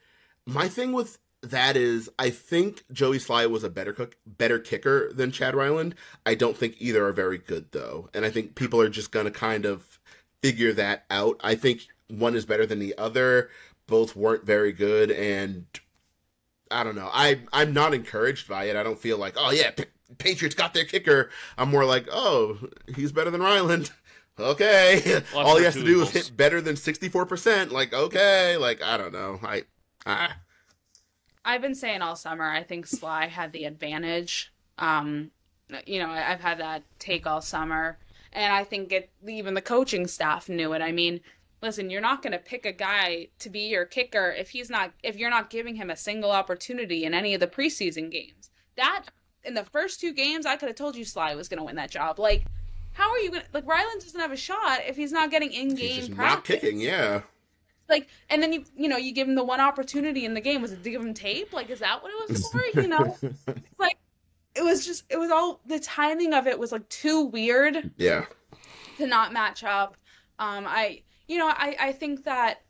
my thing with that is, I think Joey Sly was a better kicker than Chad Ryland. I don't think either are very good, though. And I think people are just going to kind of figure that out. I think one is better than the other. Both weren't very good, and I don't know. I'm not encouraged by it. I don't feel like, oh, yeah, Patriots got their kicker. I'm more like, oh, he's better than Ryland. Okay. All he has to do is hit better than 64%. Like, okay. Like, I don't know. I've been saying all summer, I think Sly had the advantage. I've had that take all summer. And I think even the coaching staff knew it. I mean, listen, you're not going to pick a guy to be your kicker if you're not giving him a single opportunity in any of the preseason games. That, in the first 2 games, I could have told you Sly was going to win that job. Like, how are you going to... Like, Ryland doesn't have a shot if he's not getting in-game practice. Not kicking, yeah. Like, and then you give him the one opportunity in the game. Was it to give him tape? Like, is that what it was for? Like, it was all, the timing of it was like too weird. Yeah. To not match up. I think that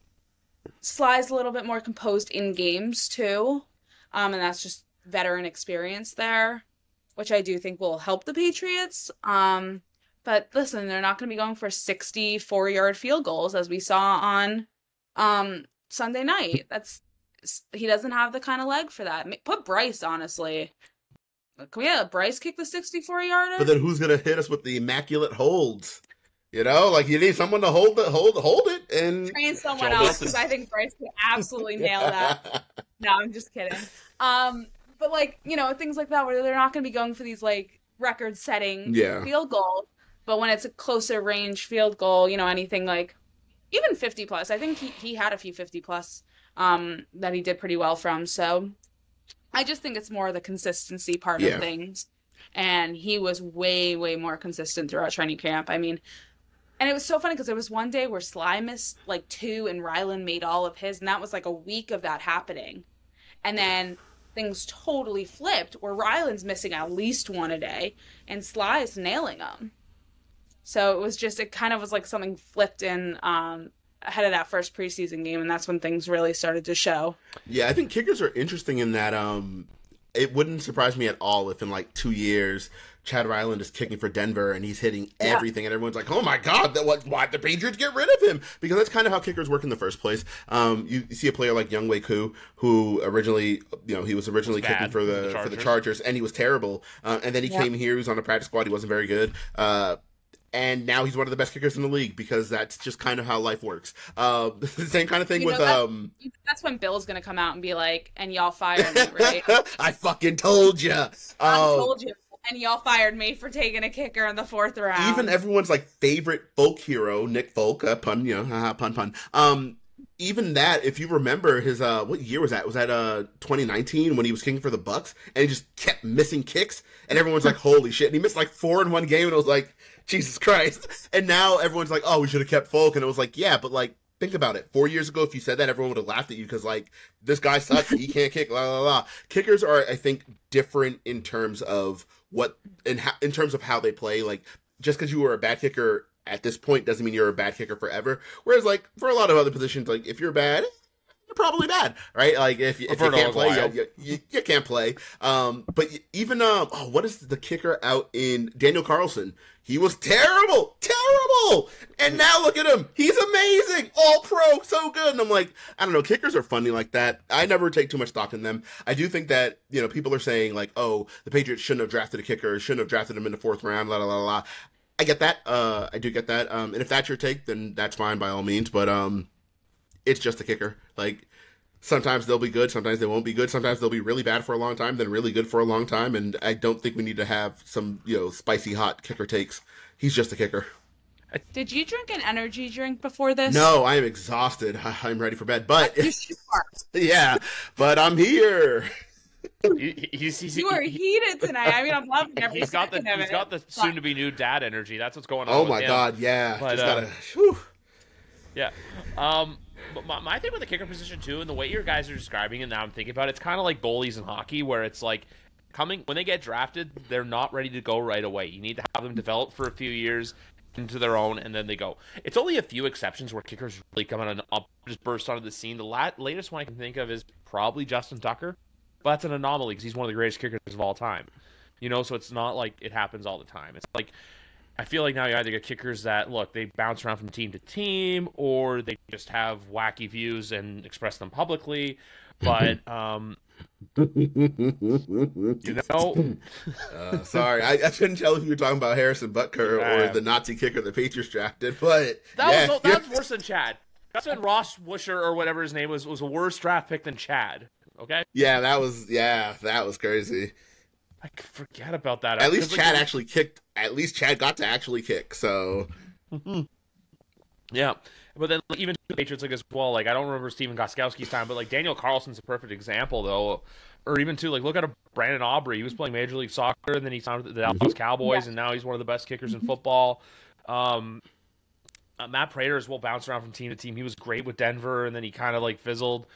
Sly's a little bit more composed in games too. And that's just veteran experience there, which I do think will help the Patriots. But listen, they're not going to be going for 64-yard field goals as we saw on Sunday night. He doesn't have the kind of leg for that. Put Bryce, honestly. Can we have Bryce kick the 64-yarder? But then who's gonna hit us with the immaculate holds? Like you need someone to hold it and train someone else, because I think Bryce could absolutely nail that. No, I'm just kidding. But like, things like that where they're not gonna be going for these like record-setting field goals. But when it's a closer range field goal, anything like even 50 plus. I think he had a few 50 plus that he did pretty well from. So I just think it's more the consistency part of things. And he was way, way more consistent throughout training camp. I mean, and it was so funny because there was one day where Sly missed like 2 and Ryland made all of his. And that was like a week of that happening. And then things totally flipped where Ryland's missing at least 1 a day and Sly is nailing them. So it kind of was like something flipped in ahead of that first preseason game, and that's when things really started to show. Yeah, I think kickers are interesting in that it wouldn't surprise me at all if in like 2 years Chad Ryland is kicking for Denver and he's hitting everything, and everyone's like, oh my God, why'd the Patriots get rid of him? Because that's kind of how kickers work in the first place. You see a player like Younghoe Koo, who originally, he was originally kicking for the Chargers, and he was terrible. And then he came here, he was on the practice squad, he wasn't very good. And now he's one of the best kickers in the league because that's just kind of how life works. The same kind of thing with... That's when Bill's going to come out and be like, and y'all fired me, right? I fucking told you. I told you. And y'all fired me for taking a kicker in the 4th round. Even everyone's like favorite folk hero, Nick Folk, pun, pun. Even that, if you remember his, what year was that? Was that 2019 when he was kicking for the Bucks and he just kept missing kicks? And everyone's like, holy shit. And he missed like 4 in one game and it was like, Jesus Christ. And now everyone's like, oh, we should have kept Folk. And it was like, yeah, but like, think about it. 4 years ago, if you said that, everyone would have laughed at you because like, this guy sucks. He can't kick, la, la, la. Kickers are, I think, different in terms of in terms of how they play. Like, just because you were a bad kicker at this point doesn't mean you're a bad kicker forever. Whereas like, for a lot of other positions, like if you're bad, you're probably bad, right? Like if you can't play, you can't play. But even what is the kicker out in Daniel Carlson? He was terrible, and now look at him. He's amazing, all pro, so good. And I'm like, I don't know, kickers are funny like that. I never take too much stock in them. I do think that people are saying like, oh, the Patriots shouldn't have drafted a kicker, shouldn't have drafted him in the 4th round, la la la la. I get that. I do get that. And if that's your take, then that's fine by all means. But it's just a kicker. Like, sometimes they'll be good, sometimes they won't be good, sometimes they'll be really bad for a long time, then really good for a long time, and I don't think we need to have some, spicy hot kicker takes. He's just a kicker. Did you drink an energy drink before this? No, I am exhausted. I'm ready for bed, but... You sure? Yeah, but I'm here. You are heated tonight. I mean, I'm loving every second of it. He's got the soon-to-be new dad energy. That's what's going on. Oh my God, yeah. But, just gotta... Whew. Yeah. But my thing with the kicker position too, and the way your guys are describing it now, I'm thinking about it, it's kind of like goalies in hockey, where it's like when they get drafted, they're not ready to go right away. You need to have them develop for a few years into their own, and then they go. It's only a few exceptions where kickers really come on and just burst onto the scene. The latest one I can think of is probably Justin Tucker. But that's an anomaly because he's one of the greatest kickers of all time. So it's not like it happens all the time. It's like, I feel like now you either get kickers that, look, they bounce around from team to team, or they just have wacky views and express them publicly. But, sorry, I couldn't tell if you were talking about Harrison Butker or the Nazi kicker the Patriots drafted, but that was worse than Chad. That's when Ross Wisher or whatever his name was a worse draft pick than Chad. Okay. Yeah, that was crazy. I forget about that. At least Chad actually kicked. At least Chad got to actually kick. So. Yeah, but then even the Patriots as well. I don't remember Steven Gostkowski's time, but Daniel Carlson's a perfect example though. Or even too, look at Brandon Aubrey. He was playing Major League Soccer, and then he signed with the Dallas Cowboys, and now he's one of the best kickers in football. Matt Prater as well bounced around from team to team. He was great with Denver, and then he kind of fizzled.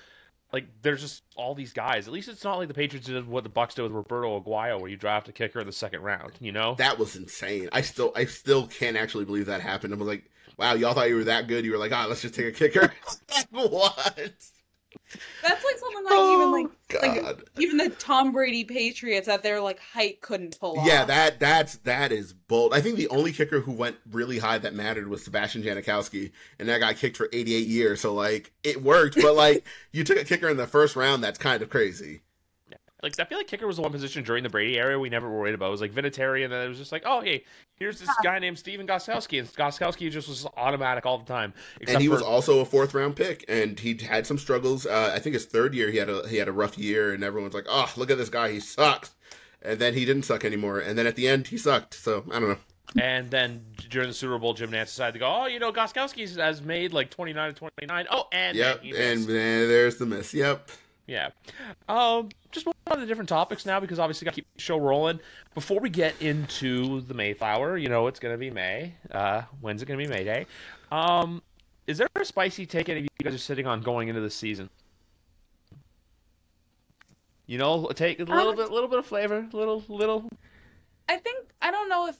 There's just all these guys. At least it's not like the Patriots did what the Bucs did with Roberto Aguayo, where you draft a kicker in the second round. That was insane. I still can't actually believe that happened. I was like, wow, y'all thought you were that good. You were like, let's just take a kicker. What? That's something even the Tom Brady Patriots that their height couldn't pull off. Yeah, that is bold. I think the only kicker who went really high that mattered was Sebastian Janikowski, and that guy kicked for 88 years. So it worked, but you took a kicker in the first round. That's kind of crazy. I feel like kicker was the one position during the Brady era we never worried about. It was Vinatieri, and then it was just oh, hey, here's this guy named Steven Gostkowski, and Gostkowski just was automatic all the time. And he was also a fourth-round pick, and he had some struggles. I think his third year he had a rough year, and everyone's like, oh, look at this guy, he sucks. And then he didn't suck anymore, and then at the end he sucked. So I don't know. And then during the Super Bowl, Jim Nantz decided to go, Gostkowski has made 29 to 29. Oh, and yep, and there's the miss. Yep. Yeah. Just move on to different topics now because obviously got to keep the show rolling. Before we get into the Mayflower, it's going to be May. When's it going to be May Day? Is there a spicy take any of you guys are sitting on going into this season? Take a little bit of flavor, little. I don't know if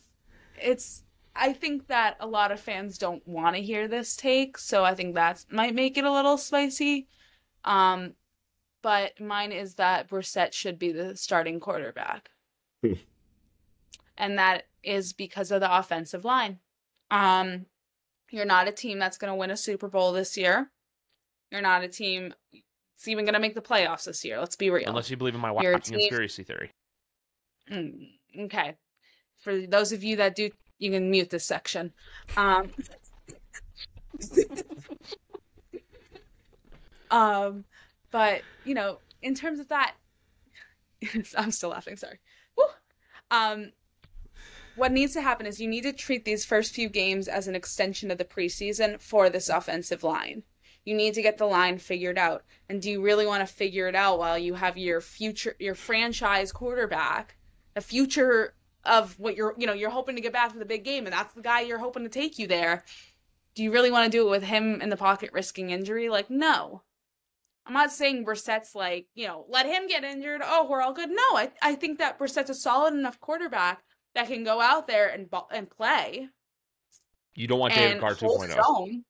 it's. I think that a lot of fans don't want to hear this take, so I think that might make it a little spicy. But mine is that Brissett should be the starting quarterback. And that is because of the offensive line. You're not a team that's going to win a Super Bowl this year. You're not a team that's even going to make the playoffs this year. Let's be real. Unless you believe in my wacky conspiracy theory. Okay. For those of you that do, you can mute this section. But, in terms of that, I'm still laughing, sorry. Woo! What needs to happen is you need to treat these first few games as an extension of the preseason for this offensive line. You need to get the line figured out. And do you really want to figure it out while you have your franchise quarterback, the future of what you're hoping to get back to the big game, and that's the guy you're hoping to take you there? Do you really want to do it with him in the pocket risking injury? No. I'm not saying Brissett's let him get injured. Oh, we're all good. No, I think that Brissett's a solid enough quarterback that can go out there and play. You don't want David Carr 2.0.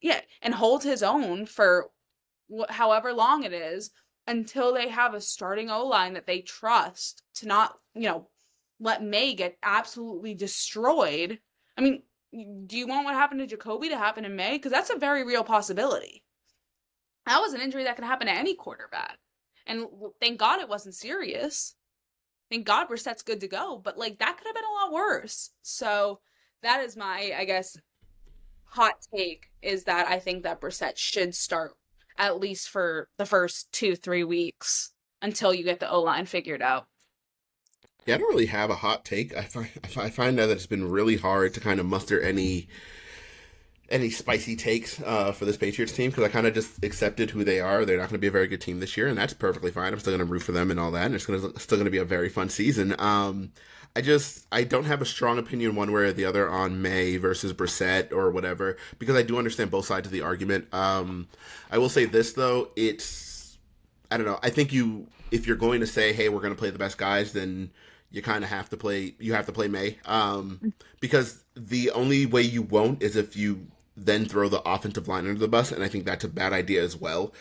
Yeah, and hold his own for however long it is until they have a starting O-line that they trust to not, let May get absolutely destroyed. I mean, do you want what happened to Jacoby to happen in May? Because that's a very real possibility. That was an injury that could happen to any quarterback. And thank God it wasn't serious. Thank God Brissett's good to go. But, that could have been a lot worse. So that is my, I guess, hot take, is that I think that Brissett should start at least for the first 2-3 weeks until you get the O-line figured out. Yeah, I don't really have a hot take. I find that it's been really hard to kind of muster any spicy takes for this Patriots team, because I kind of just accepted who they are. They're not going to be a very good team this year, and that's perfectly fine. I'm still going to root for them and all that, and it's still going to be a very fun season. I don't have a strong opinion one way or the other on May versus Brissett or whatever, because I do understand both sides of the argument. I will say this, though. I don't know. I think if you're going to say, hey, we're going to play the best guys, then you kind of have to play May. Because the only way you won't is if then throw the offensive line under the bus, and I think that's a bad idea as well.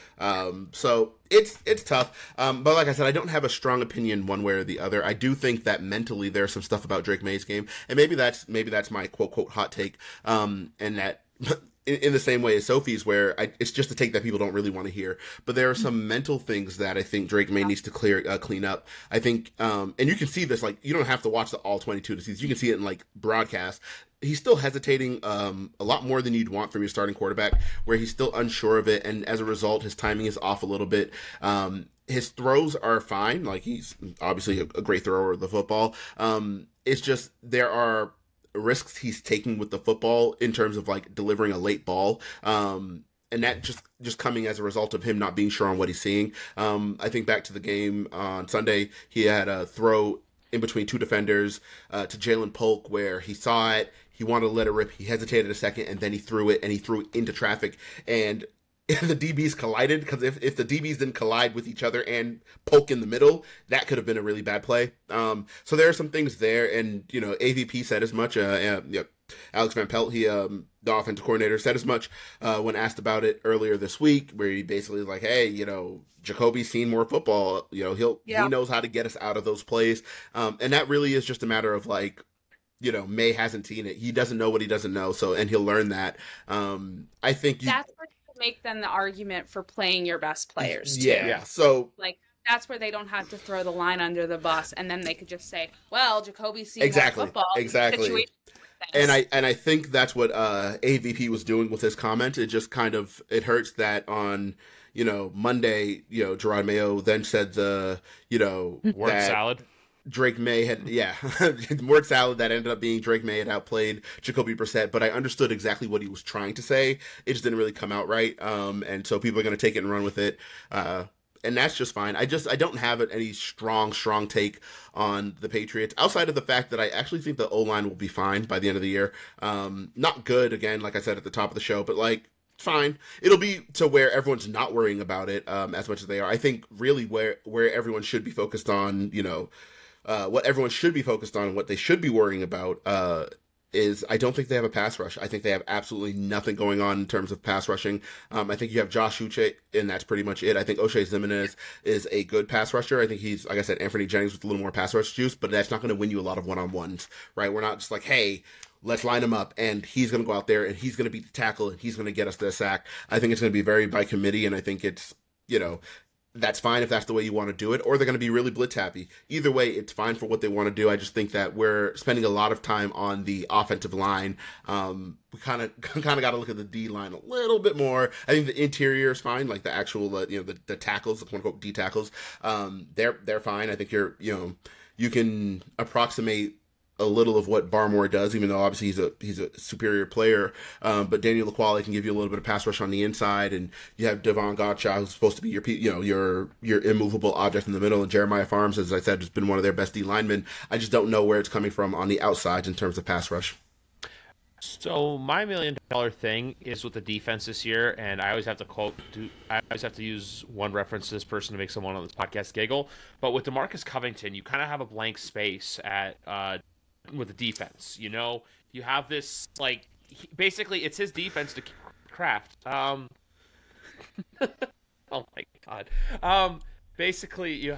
So it's tough. But like I said, I don't have a strong opinion one way or the other. I do think that mentally there's some stuff about Drake May's game, and maybe that's my quote hot take, and that. In the same way as Sophie's, where it's just a take that people don't really want to hear. But there are some mental things that I think Drake May needs to clean up. I think, and you can see this, like, you don't have to watch the all 22 to see this. You can see it in, like, broadcast. He's still hesitating a lot more than you'd want from your starting quarterback, where he's still unsure of it, and as a result, his timing is off a little bit. His throws are fine. Like, he's obviously a great thrower of the football. It's just there are risks he's taking with the football in terms of like delivering a late ball. And that just coming as a result of him not being sure on what he's seeing. I think back to the game on Sunday, he had a throw in between two defenders to Jalen Polk where he saw it, he wanted to let it rip, he hesitated a second, and then he threw it into traffic. And the DBs collided, because if the DBs didn't collide with each other and Polk in the middle, that could have been a really bad play. So there are some things there, and AVP said as much. Alex Van Pelt, the offensive coordinator, said as much when asked about it earlier this week, where he basically was like, "Hey, Jacoby's seen more football. He knows how to get us out of those plays," and that really is just a matter of like. May hasn't seen it. He doesn't know what he doesn't know. And he'll learn that. I think that's where you make then the argument for playing your best players too. Yeah. So like that's where they don't have to throw the line under the bus, and then they could just say, "Well, Jacoby's seen more football." Exactly. And I think that's what AVP was doing with his comment. It just kind of hurts that on Monday, Gerard Mayo then said the word salad. Drake May had, word salad that ended up being Drake May had outplayed Jacoby Brissett, but I understood exactly what he was trying to say. It just didn't really come out right. And so people are going to take it and run with it. And that's just fine. I don't have any strong take on the Patriots outside of the fact that I actually think the O-line will be fine by the end of the year. Not good, again, like I said at the top of the show, but like, fine. It'll be to where everyone's not worrying about it as much as they are. I think really where everyone should be focused on, what everyone should be focused on and what they should be worrying about is I don't think they have a pass rush. I think they have absolutely nothing going on in terms of pass rushing. I think you have Josh Uche, and that's pretty much it. I think O'Shea Zimenez is a good pass rusher. I think he's, like I said, Anthony Jennings with a little more pass rush juice, but that's not going to win you a lot of one-on-ones, right? We're not just like, hey, let's line him up, and he's going to go out there, and he's going to beat the tackle, and he's going to get us the sack. I think it's going to be very by committee, and I think it's, that's fine if that's the way you want to do it, or they're going to be really blitz happy. Either way, it's fine for what they want to do. I just think that we're spending a lot of time on the offensive line. We kind of got to look at the D line a little bit more. I think the interior is fine, like the actual, the tackles, the quote unquote D tackles. They're fine. I think you can approximate a little of what Barmore does, even though obviously he's a superior player. But Daniel Laquale can give you a little bit of pass rush on the inside, and you have Devon Gottschall, who's supposed to be your immovable object in the middle. And Jeremiah Farms, as I said, has been one of their best D linemen. I just don't know where it's coming from on the outside in terms of pass rush. So my $1 million thing is with the defense this year, and I always have to use one reference to this person to make someone on this podcast giggle. But with DeMarcus Covington, you kind of have a blank space at with the defense. You have this, like, basically it's his defense to craft. Oh my god. Basically he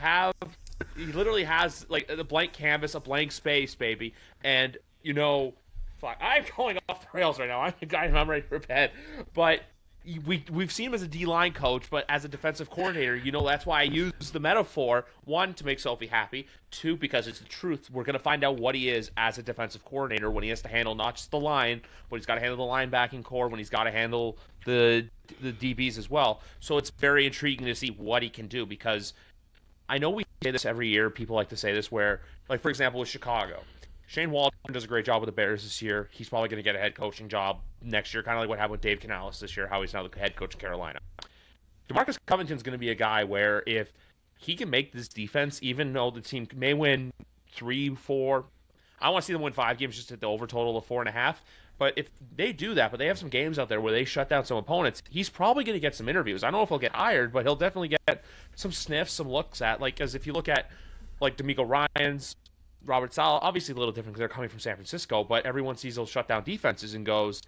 literally has like a blank canvas, a blank space, baby, and fuck, I'm going off the rails right now. I'm ready for bed. But we've seen him as a D-line coach, but as a defensive coordinator, that's why I use the metaphor. One, to make Sophie happy. Two, because it's the truth. We're going to find out what he is as a defensive coordinator when he has to handle not just the line, but he's got to handle the linebacking core, when he's got to handle the DBs as well. So it's very intriguing to see what he can do, because I know we say this every year. People like to say this where, like, for example, with Chicago, Shane Waldron does a great job with the Bears this year. He's probably going to get a head coaching job next year, kind of like what happened with Dave Canales this year, how he's now the head coach in Carolina. DeMarcus Covington's going to be a guy where if he can make this defense, even though the team may win 3, 4, I want to see them win 5 games just at the over total of 4.5. But if they do that, but they have some games out there where they shut down some opponents, he's probably going to get some interviews. I don't know if he'll get hired, but he'll definitely get some sniffs, some looks at, like, as if you look at, like, D'Amico Ryans, Robert Saleh, obviously a little different because they're coming from San Francisco, but everyone sees those shutdown defenses and goes,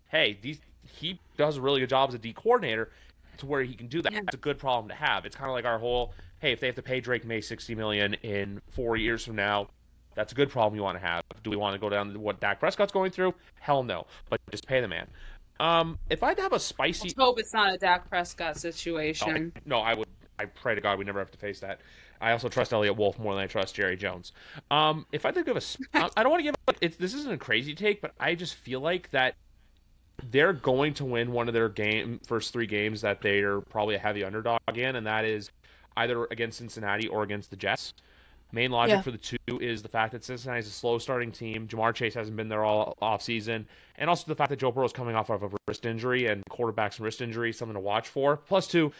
hey, he does a really good job as a D coordinator to where he can do that. It's a good problem to have. It's kind of like our whole, hey, if they have to pay Drake May $60 million in 4 years from now, that's a good problem you want to have. Do we want to go down to what Dak Prescott's going through? Hell no. But just pay the man. If I'd have a spicy... Let's hope it's not a Dak Prescott situation. No, I would. I pray to God we never have to face that. I also trust Elliott Wolf more than I trust Jerry Jones. If I think of I don't want to give... this isn't a crazy take, but I just feel like that they're going to win one of their first 3 games that they're probably a heavy underdog in, and that is either against Cincinnati or against the Jets. Main logic for the two is the fact that Cincinnati's a slow starting team. Jamar Chase hasn't been there all offseason. And also the fact that Joe Burrow's coming off of a wrist injury, and quarterbacks and wrist injury is something to watch for. Plus, two,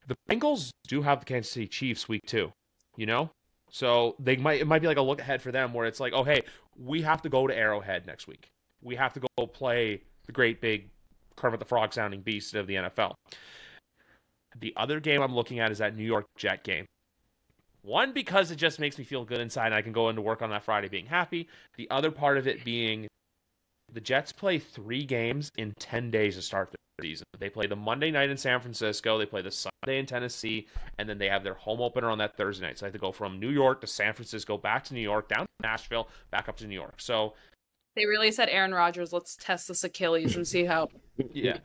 the Bengals do have the Kansas City Chiefs week 2, you know? So it might be like a look ahead for them where it's like, oh, hey, we have to go to Arrowhead next week. We have to go play the great big Kermit the Frog sounding beast of the NFL. The other game I'm looking at is that New York Jet game. One, because it just makes me feel good inside and I can go into work on that Friday being happy. The other part of it being the Jets play 3 games in 10 days to start the season. They play the Monday night in San Francisco, they play the Sunday in Tennessee, and then they have their home opener on that Thursday night. So they have to go from New York to San Francisco, back to New York, down to Nashville, back up to New York. So they really said, Aaron Rodgers, let's test this Achilles and see how... Yeah.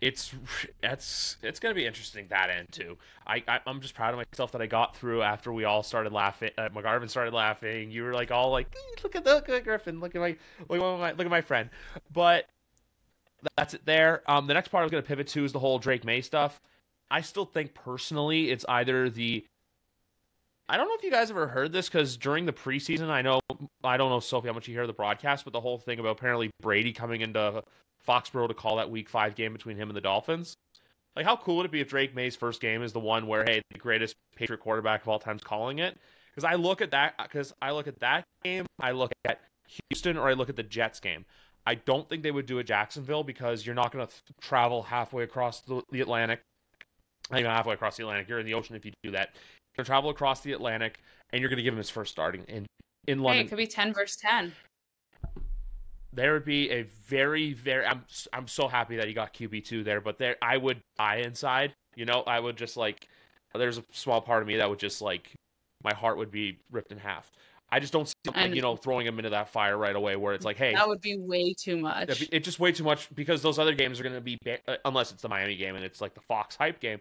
It's going to be interesting, that end, too. I'm just proud of myself that I got through after we all started laughing. McGarvin started laughing. You were like all like, look at Griffin. Look at my friend. But that's it there. The next part I was going to pivot to is the whole Drake May stuff. I still think personally it's either I don't know if you guys ever heard this, because during the preseason, I don't know, Sophie, how much you hear the broadcast, but the whole thing about apparently Brady coming into Foxborough to call that Week 5 game between him and the Dolphins. Like, how cool would it be if Drake May's first game is the one where, hey, the greatest Patriot quarterback of all time's calling it? Because I look at that game, I look at Houston, or I look at the Jets game. I don't think they would do it Jacksonville, because you're not going to travel halfway across the Atlantic. Not even halfway across the Atlantic. You're in the ocean if you do that. You're going to travel across the Atlantic, and you're going to give him his first starting in London. Hey, it could be 10 versus 10. There would be a very, very... I'm so happy that he got QB2 there, but I would die inside. You know, I would just, like... There's a small part of me that would just, like... My heart would be ripped in half. I just don't see, throwing him into that fire right away where it's like, hey... That would be way too much. It's just way too much, because those other games are going to be... unless it's the Miami game and it's, like, the Fox hype game.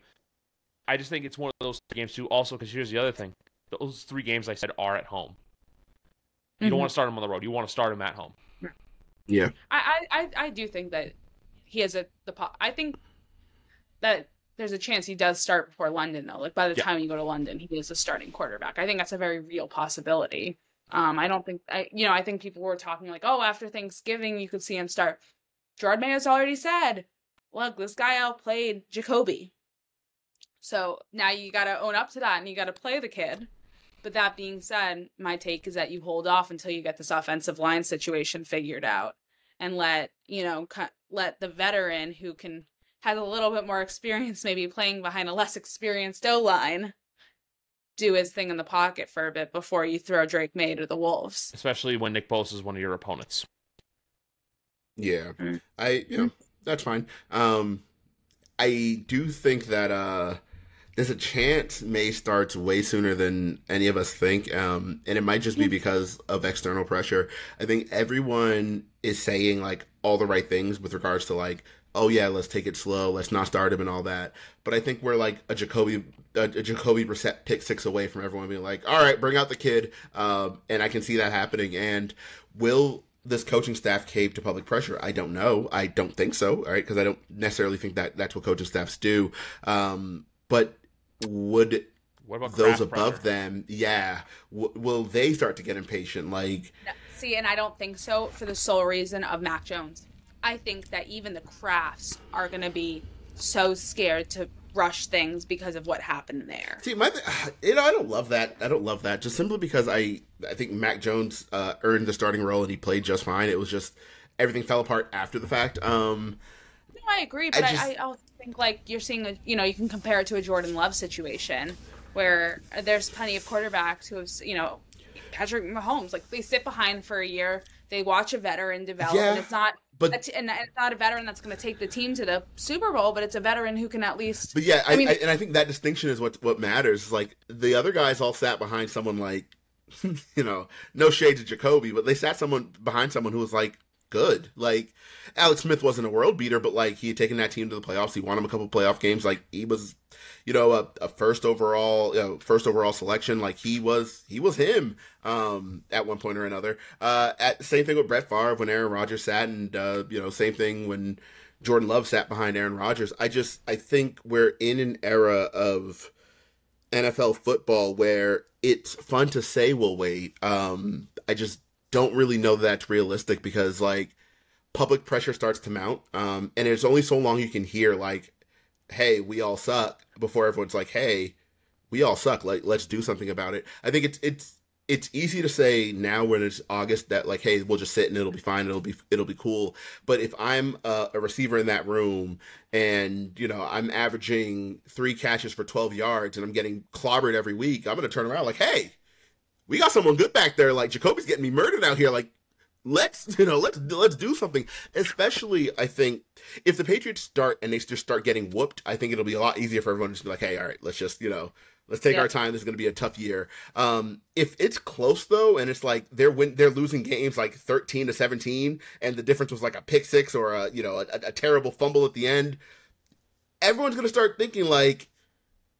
I just think it's one of those games, too. Also, because here's the other thing. Those 3 games I said are at home. You don't want to start them on the road. You want to start them at home. Yeah, I do think that he has I think that there's a chance he does start before London, though. Like, by the time you go to London, he is a starting quarterback. I think that's a very real possibility. I don't think I think people were talking like, oh, after Thanksgiving you could see him start. Gerard Mayo's already said, look, this guy outplayed Jacoby. So now you got to own up to that and you got to play the kid. But that being said, my take is that you hold off until you get this offensive line situation figured out, and let the veteran who has a little bit more experience, maybe playing behind a less experienced O-line, do his thing in the pocket for a bit before you throw Drake May to the Wolves. Especially when Nick Bosa is one of your opponents. Yeah, that's fine. I do think that there's a chance May starts way sooner than any of us think, and it might just be because of external pressure. I think everyone is saying, like, all the right things with regards to, like, oh yeah, let's take it slow, let's not start him and all that. But I think we're like a Jacoby Brissett pick 6 away from everyone being like, all right, bring out the kid, and I can see that happening. And will this coaching staff cave to public pressure? I don't know. I don't think so, all right, because I don't necessarily think that that's what coaching staffs do. But would those above them, will they start to get impatient? Like, see, and I don't think so, for the sole reason of Mac Jones. I think that even the Crafts are going to be so scared to rush things because of what happened there. See, I don't love that. I don't love that, just simply because I think Mac Jones earned the starting role and he played just fine. It was just everything fell apart after the fact. No, I agree, but I also think, like, you're seeing you can compare it to a Jordan Love situation where there's plenty of quarterbacks who have, Patrick Mahomes, like, they sit behind for a year, they watch a veteran develop, and it's not but and it's not a veteran that's going to take the team to the Super Bowl, but it's a veteran who can at least. But yeah, I think that distinction is what matters. Like the other guys all sat behind someone like, no shade to Jacoby, but they sat behind someone who was like good. Like Alex Smith wasn't a world beater, but like he had taken that team to the playoffs. He won them a couple playoff games. Like he was, a first overall selection. Like he was him at one point or another. Same thing with Brett Favre when Aaron Rodgers sat, and same thing when Jordan Love sat behind Aaron Rodgers. I think we're in an era of NFL football where it's fun to say we'll wait. I just don't really know that's realistic because like public pressure starts to mount, and there's only so long you can hear like, "Hey, we all suck," before everyone's like, "Hey, we all suck. Like, let's do something about it." I think it's easy to say now when it's August that like, "Hey, we'll just sit and it'll be fine. It'll be cool." But if I'm a receiver in that room and I'm averaging 3 catches for 12 yards and I'm getting clobbered every week, I'm gonna turn around like, "Hey, we got someone good back there. Like Jacoby's getting me murdered out here. Like, let's do something." Especially, I think if the Patriots start and they just start getting whooped, I think it'll be a lot easier for everyone to just be like, "Hey, all right, let's just let's take our time. This is going to be a tough year." If it's close though, and it's like they're losing games like 13-17, and the difference was like a pick six or a terrible fumble at the end, everyone's going to start thinking like,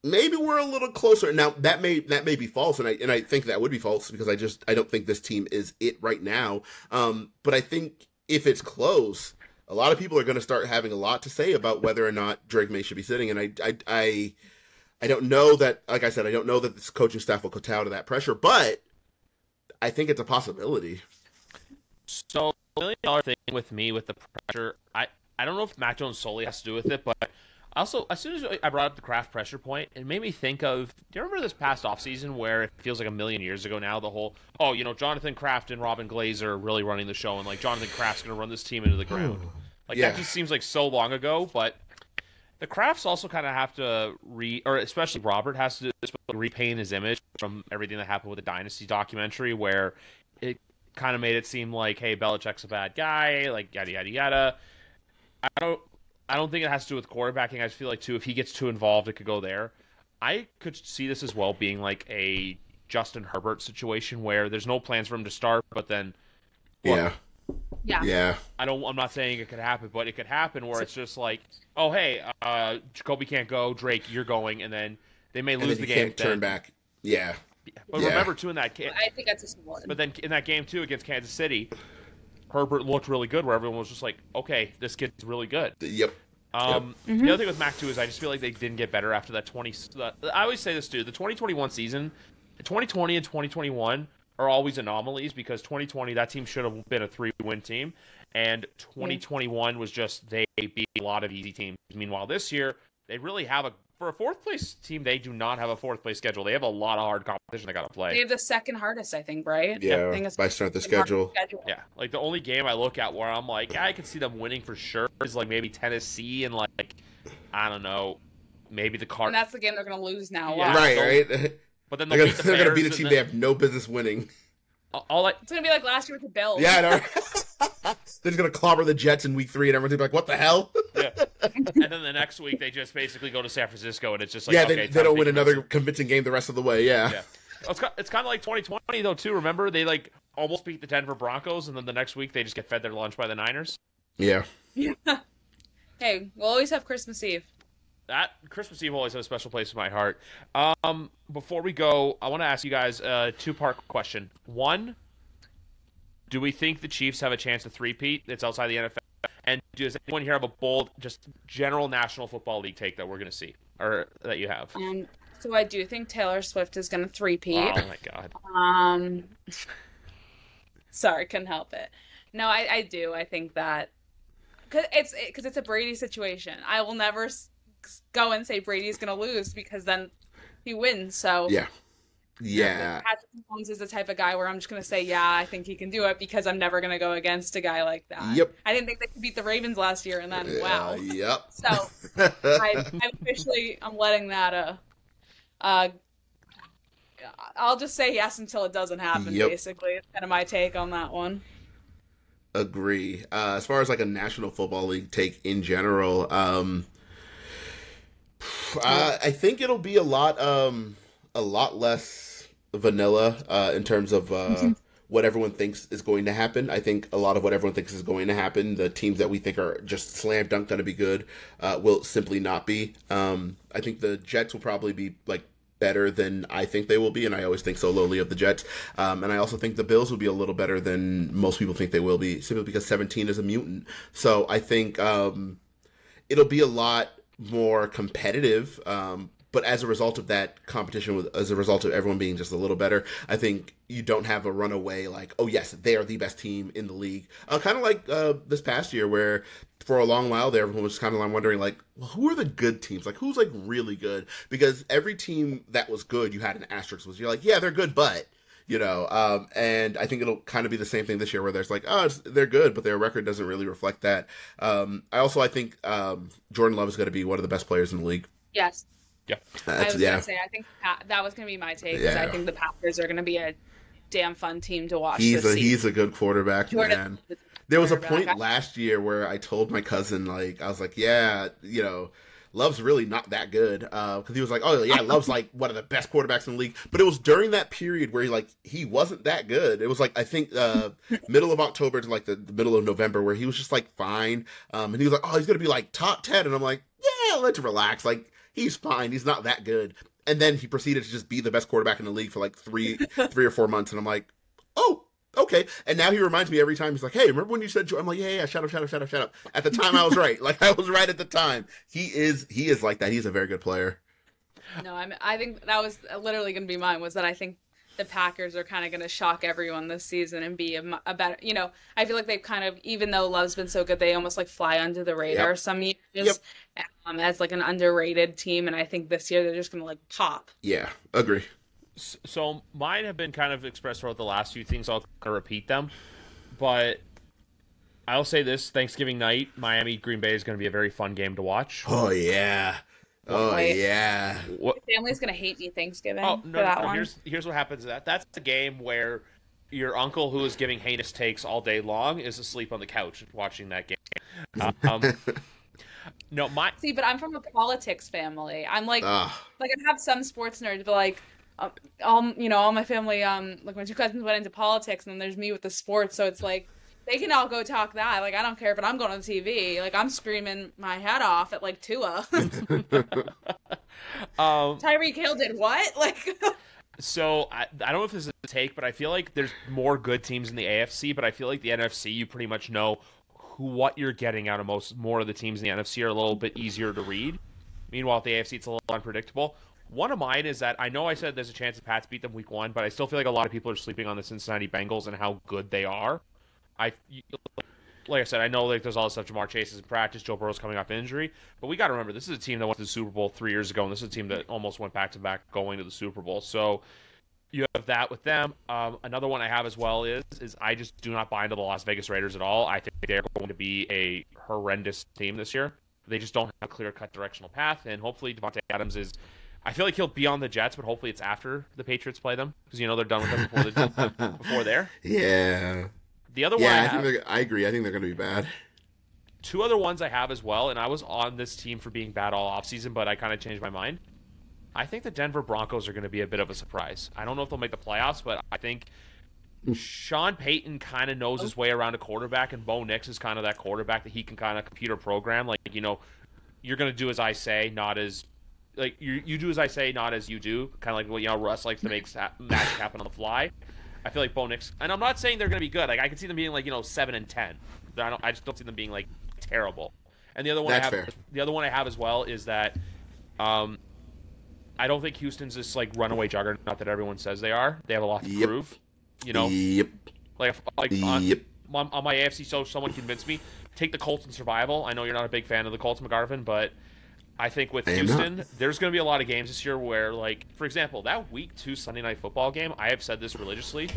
maybe we're a little closer. Now that may be false, and I think that would be false because I don't think this team is it right now. But I think if it's close, a lot of people are going to start having a lot to say about whether or not Drake May should be sitting. And I don't know that, like I said, I don't know that this coaching staff will kowtow to that pressure, but I think it's a possibility. So $1 million thing with me with the pressure, I don't know if Mac Jones solely has to do with it, but also, as soon as I brought up the Kraft pressure point, it made me think of, do you remember this past offseason where it feels like a million years ago now, the whole, Jonathan Kraft and Robin Glazer are really running the show, and like Jonathan Kraft's going to run this team into the ground. That just seems like so long ago, but the Krafts also kind of have to or especially Robert has to repaint his image from everything that happened with the Dynasty documentary, where it kind of made it seem like, hey, Belichick's a bad guy, like yada yada yada. I don't think it has to do with quarterbacking. I just feel like, too, if he gets too involved, it could go there. I could see this as well being like a Justin Herbert situation where there's no plans for him to start, but then... Yeah. I'm not saying it could happen, but it could happen where it's just like, oh, hey, Jacoby can't go, Drake, you're going, and then they may lose the game. Can't turn back. Yeah. But remember, too, in that game... I think that's a one. But then in that game, too, against Kansas City... Herbert looked really good, where everyone was just like, okay, this kid's really good. Yep. The other thing with Mac, too, is I just feel like they didn't get better after that 20... I always say this, too. The 2021 season, 2020 and 2021 are always anomalies because 2020, that team should have been a 3-win team, and 2021 was just they beat a lot of easy teams. Meanwhile, this year, they really have for a fourth-place team, they do not have a fourth-place schedule. They have a lot of hard competition they got to play. They have the second hardest, I think, right? Yeah, by strength of schedule. Yeah, like the only game I look at where I'm like, I could see them winning for sure is like maybe Tennessee and like, I don't know, maybe the Cardinals. And that's the game they're going to lose now. Yeah, right. But then they're going to beat a team they have no business winning. It's going to be like last year with the Bills. Yeah, I know. They're just going to clobber the Jets in week 3 and everyone's going to be like, what the hell? Yeah. And then the next week they just basically go to San Francisco and it's just like, they don't win another convincing game the rest of the way. Yeah. It's kind of like 2020 though too. Remember they like almost beat the Denver Broncos and then the next week they just get fed their lunch by the Niners. Yeah. Hey, we'll always have Christmas Eve. That Christmas Eve always has a special place in my heart. Before we go, I want to ask you guys a 2-part question. One, do we think the Chiefs have a chance to three-peat? It's outside the NFL. And does anyone here have a bold, just general National Football League take that we're going to see, or that you have? So I do think Taylor Swift is going to three-peat. Oh my God. Sorry, couldn't help it. No, I do. I think that because it's a Brady situation. I will never go and say Brady's going to lose because then he wins. So yeah. Patrick Mahomes is the type of guy where I'm just going to say, yeah, I think he can do it because I'm never going to go against a guy like that. Yep. I didn't think they could beat the Ravens last year, and then wow. Yep. So I'm letting that. I'll just say yes until it doesn't happen. Yep. Basically, it's kind of my take on that one. agree. As far as like a National Football League take in general, I think it'll be a lot less vanilla in terms of what everyone thinks is going to happen. I think a lot of what everyone thinks is going to happen, the teams that we think are just slam dunk going to be good, will simply not be. I think the Jets will probably be like better than I think they will be, and I always think so lowly of the Jets. And I also think the Bills will be a little better than most people think they will be, simply because 17 is a mutant. So I think it'll be a lot more competitive. But as a result of that competition, as a result of everyone being just a little better, I think you don't have a runaway like, oh yes, they are the best team in the league. Kind of like this past year, where for a long while there, everyone was kind of wondering like, well, who are the good teams? Like, who's like really good? Because every team that was good, you had an asterisk. You're like, yeah, they're good, but and I think it'll kind of be the same thing this year, where there's like, oh, they're good, but their record doesn't really reflect that. I think Jordan Love is going to be one of the best players in the league. Yes. Yeah, I was going to say, I think that was going to be my take, because I think the Packers are going to be a damn fun team to watch. He's a good quarterback, Jordan, man. There was a point last year where I told my cousin, like, I was like, yeah, Love's really not that good, because he was like, oh yeah, Love's like one of the best quarterbacks in the league. But it was during that period where he wasn't that good. It was like, I think middle of October to like the middle of November, where he was just like fine, and he was like, oh, he's gonna be like top 10, and I'm like, yeah, let's relax, like he's fine, he's not that good. And then he proceeded to just be the best quarterback in the league for like three or 4 months, and I'm like, oh, okay. And now he reminds me every time, he's like, hey, remember when you said Joe? I'm like, yeah, shut up. At the time I was right. Like, I was right at the time. He is like that. He's a very good player. No, I think that was literally going to be mine, was that I think the Packers are kind of going to shock everyone this season and be a better, I feel like they've kind of, even though Love's been so good, they almost like fly under the radar some years as like an underrated team. And I think this year they're just going to like pop. Yeah, agree. So mine have been kind of expressed throughout the last few things. I'll kind of repeat them. But I'll say this, Thanksgiving night, Miami-Green Bay is going to be a very fun game to watch. Oh, yeah. Yeah. My family's going to hate me Thanksgiving for that one. Here's what happens. That's the game where your uncle, who is giving heinous takes all day long, is asleep on the couch watching that game. See, but I'm from a politics family. I'm like I have some sports nerds, but like, all my family, like my two cousins went into politics, and then there's me with the sports, so it's like, they can all go talk that. Like, I don't care if I'm going on TV. Like, I'm screaming my head off at, like, Tua. Tyreek Hill did what? Like, so, I don't know if this is a take, but I feel like there's more good teams in the AFC, but I feel like the NFC, you pretty much know what you're getting out of more of the teams in the NFC are a little bit easier to read. Meanwhile, at the AFC, it's a little unpredictable. One of mine is that I know I said there's a chance the Pats beat them week 1, but I still feel like a lot of people are sleeping on the Cincinnati Bengals and how good they are. Like I said, I know like there's all this stuff. Jamar Chase is in practice. Joe Burrow's coming off injury, but we got to remember this is a team that went to the Super Bowl 3 years ago, and this is a team that almost went back to back going to the Super Bowl. So you have that with them. Another one I have as well is I just do not buy into the Las Vegas Raiders at all. I think they're going to be a horrendous team this year. They just don't have a clear-cut directional path, and hopefully Devontae Adams is. I feel like he'll be on the Jets, but hopefully it's after the Patriots play them, because they're done with them before there. Yeah. The other one I agree. I think they're going to be bad. Two other ones I have as well, and I was on this team for being bad all offseason, but I kind of changed my mind. I think the Denver Broncos are going to be a bit of a surprise. I don't know if they'll make the playoffs, but I think Sean Payton kind of knows his way around a quarterback, and Bo Nix is kind of that quarterback that he can kind of computer program. Like, you're going to do as I say, not as... Like, you do as I say, not as you do. Kind of like what, Russ likes to make magic happen on the fly. I feel like Bo Nix, and I'm not saying they're going to be good. Like, I can see them being like 7-10. I just don't see them being like terrible. And the other one I have as well is that I don't think Houston's this like runaway juggernaut that everyone says they are. They have a lot to prove. Yep. On my AFC, so someone convinced me. Take the Colts in survival. I know you're not a big fan of the Colts, McGarvin, but I think with Houston, there's going to be a lot of games this year where, like, for example, that Week 2 Sunday Night Football game, I have said this religiously,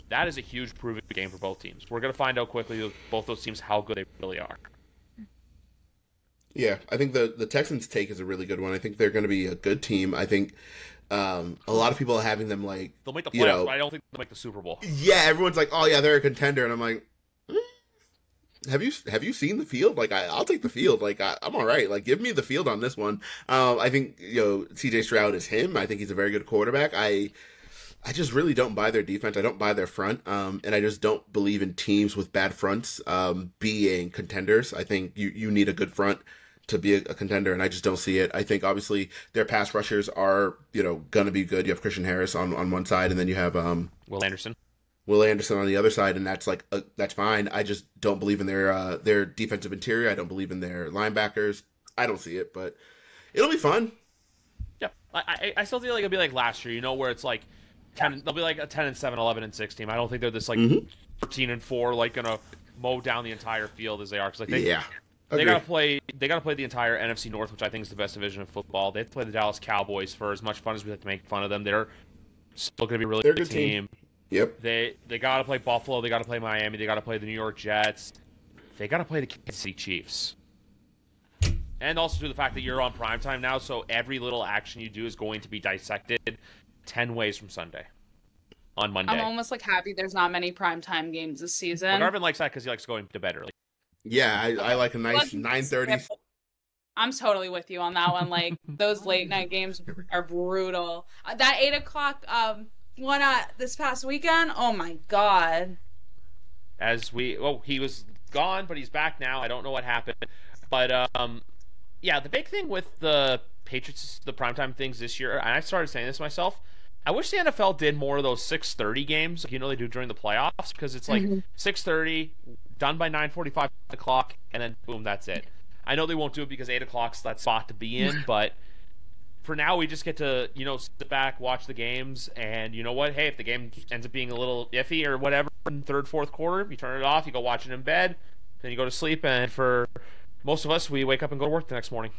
that is a huge proving game for both teams. We're going to find out quickly with both those teams how good they really are. Yeah, I think the Texans' take is a really good one. I think they're going to be a good team. I think a lot of people are having them, like... They'll make the playoffs, but I don't think they'll make the Super Bowl. Yeah, everyone's like, oh, yeah, they're a contender. And I'm like... Have you seen the field? Like I'll take the field. Like I'm all right. Like give me the field on this one. I think C.J. Stroud is him. I think he's a very good quarterback. I just really don't buy their defense. I don't buy their front. And I just don't believe in teams with bad fronts being contenders. I think you need a good front to be a contender, and I just don't see it. I think obviously their pass rushers are gonna be good. You have Christian Harris on one side, and then you have Will Anderson on the other side, and that's that's fine. I just don't believe in their defensive interior. I don't believe in their linebackers. I don't see it, but it'll be fun. Yeah, I still feel like it'll be like last year, where it's like 10. They'll be like a 10-7, 11-6 team. I don't think they're this like 13-4, like gonna mow down the entire field as they are, because I think they gotta play the entire NFC North, which I think is the best division of football. They have to play the Dallas Cowboys for as much fun as we have to make fun of them. They're still gonna be a really good team. Yep. They got to play Buffalo. They got to play Miami. They got to play the New York Jets. They got to play the Kansas City Chiefs. And also to the fact that you're on primetime now, so every little action you do is going to be dissected 10 ways from Sunday on Monday. I'm almost like happy there's not many primetime games this season. Marvin likes that because he likes going to bed early. Yeah, I like a nice 9:30. I'm totally with you on that one. Like those late night games are brutal. That 8 o'clock one this past weekend. Oh my god! He was gone, but he's back now. I don't know what happened, but yeah, the big thing with the Patriots, the primetime things this year, and I started saying this myself. I wish the NFL did more of those 6:30 games, like they do during the playoffs, because it's like 6:30, done by 9:45 o'clock, and then boom, that's it. I know they won't do it because 8 o'clock's that spot to be in, but for now, we just get to, sit back, watch the games, and you know what? Hey, if the game ends up being a little iffy or whatever in third, fourth quarter, you turn it off, you go watch it in bed, then you go to sleep, and for most of us, we wake up and go to work the next morning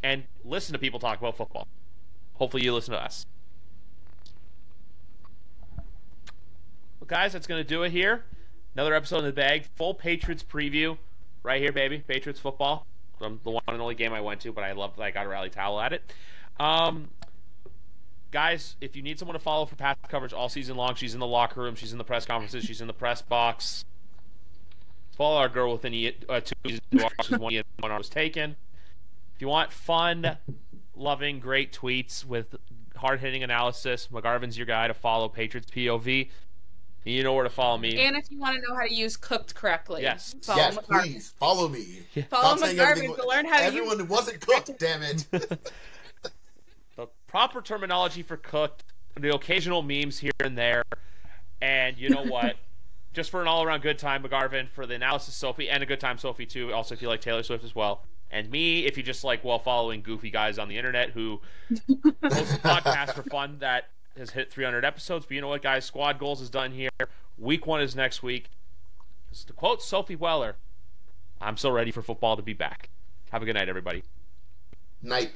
and listen to people talk about football. Hopefully you listen to us. Well, guys, that's going to do it here. Another episode in the bag. Full Patriots preview right here, baby. Patriots football. From the one and only game I went to, but I love that I got a rally towel at it. Guys, if you need someone to follow for past coverage all season long, she's in the locker room, she's in the press conferences, she's in the press box. Follow our girl within 2 seasons. One was taken. If you want fun, loving, great tweets with hard-hitting analysis, McGarvin's your guy to follow. Patriots POV. You know where to follow me. And if you want to know how to use cooked correctly, yes, please follow me. Yeah. Follow McGarvin to learn how to use. Everyone wasn't cooked. Damn it. The proper terminology for cooked, the occasional memes here and there, and you know what? Just for an all-around good time, McGarvin, for the analysis, Sophie, and a good time, Sophie, too. Also, if you like Taylor Swift as well. And me, if you just like following goofy guys on the internet who post a podcast for fun that has hit 300 episodes. But you know what, guys? Squad Goals is done here. Week 1 is next week. Just to quote Sophie Weller, I'm so ready for football to be back. Have a good night, everybody. Night.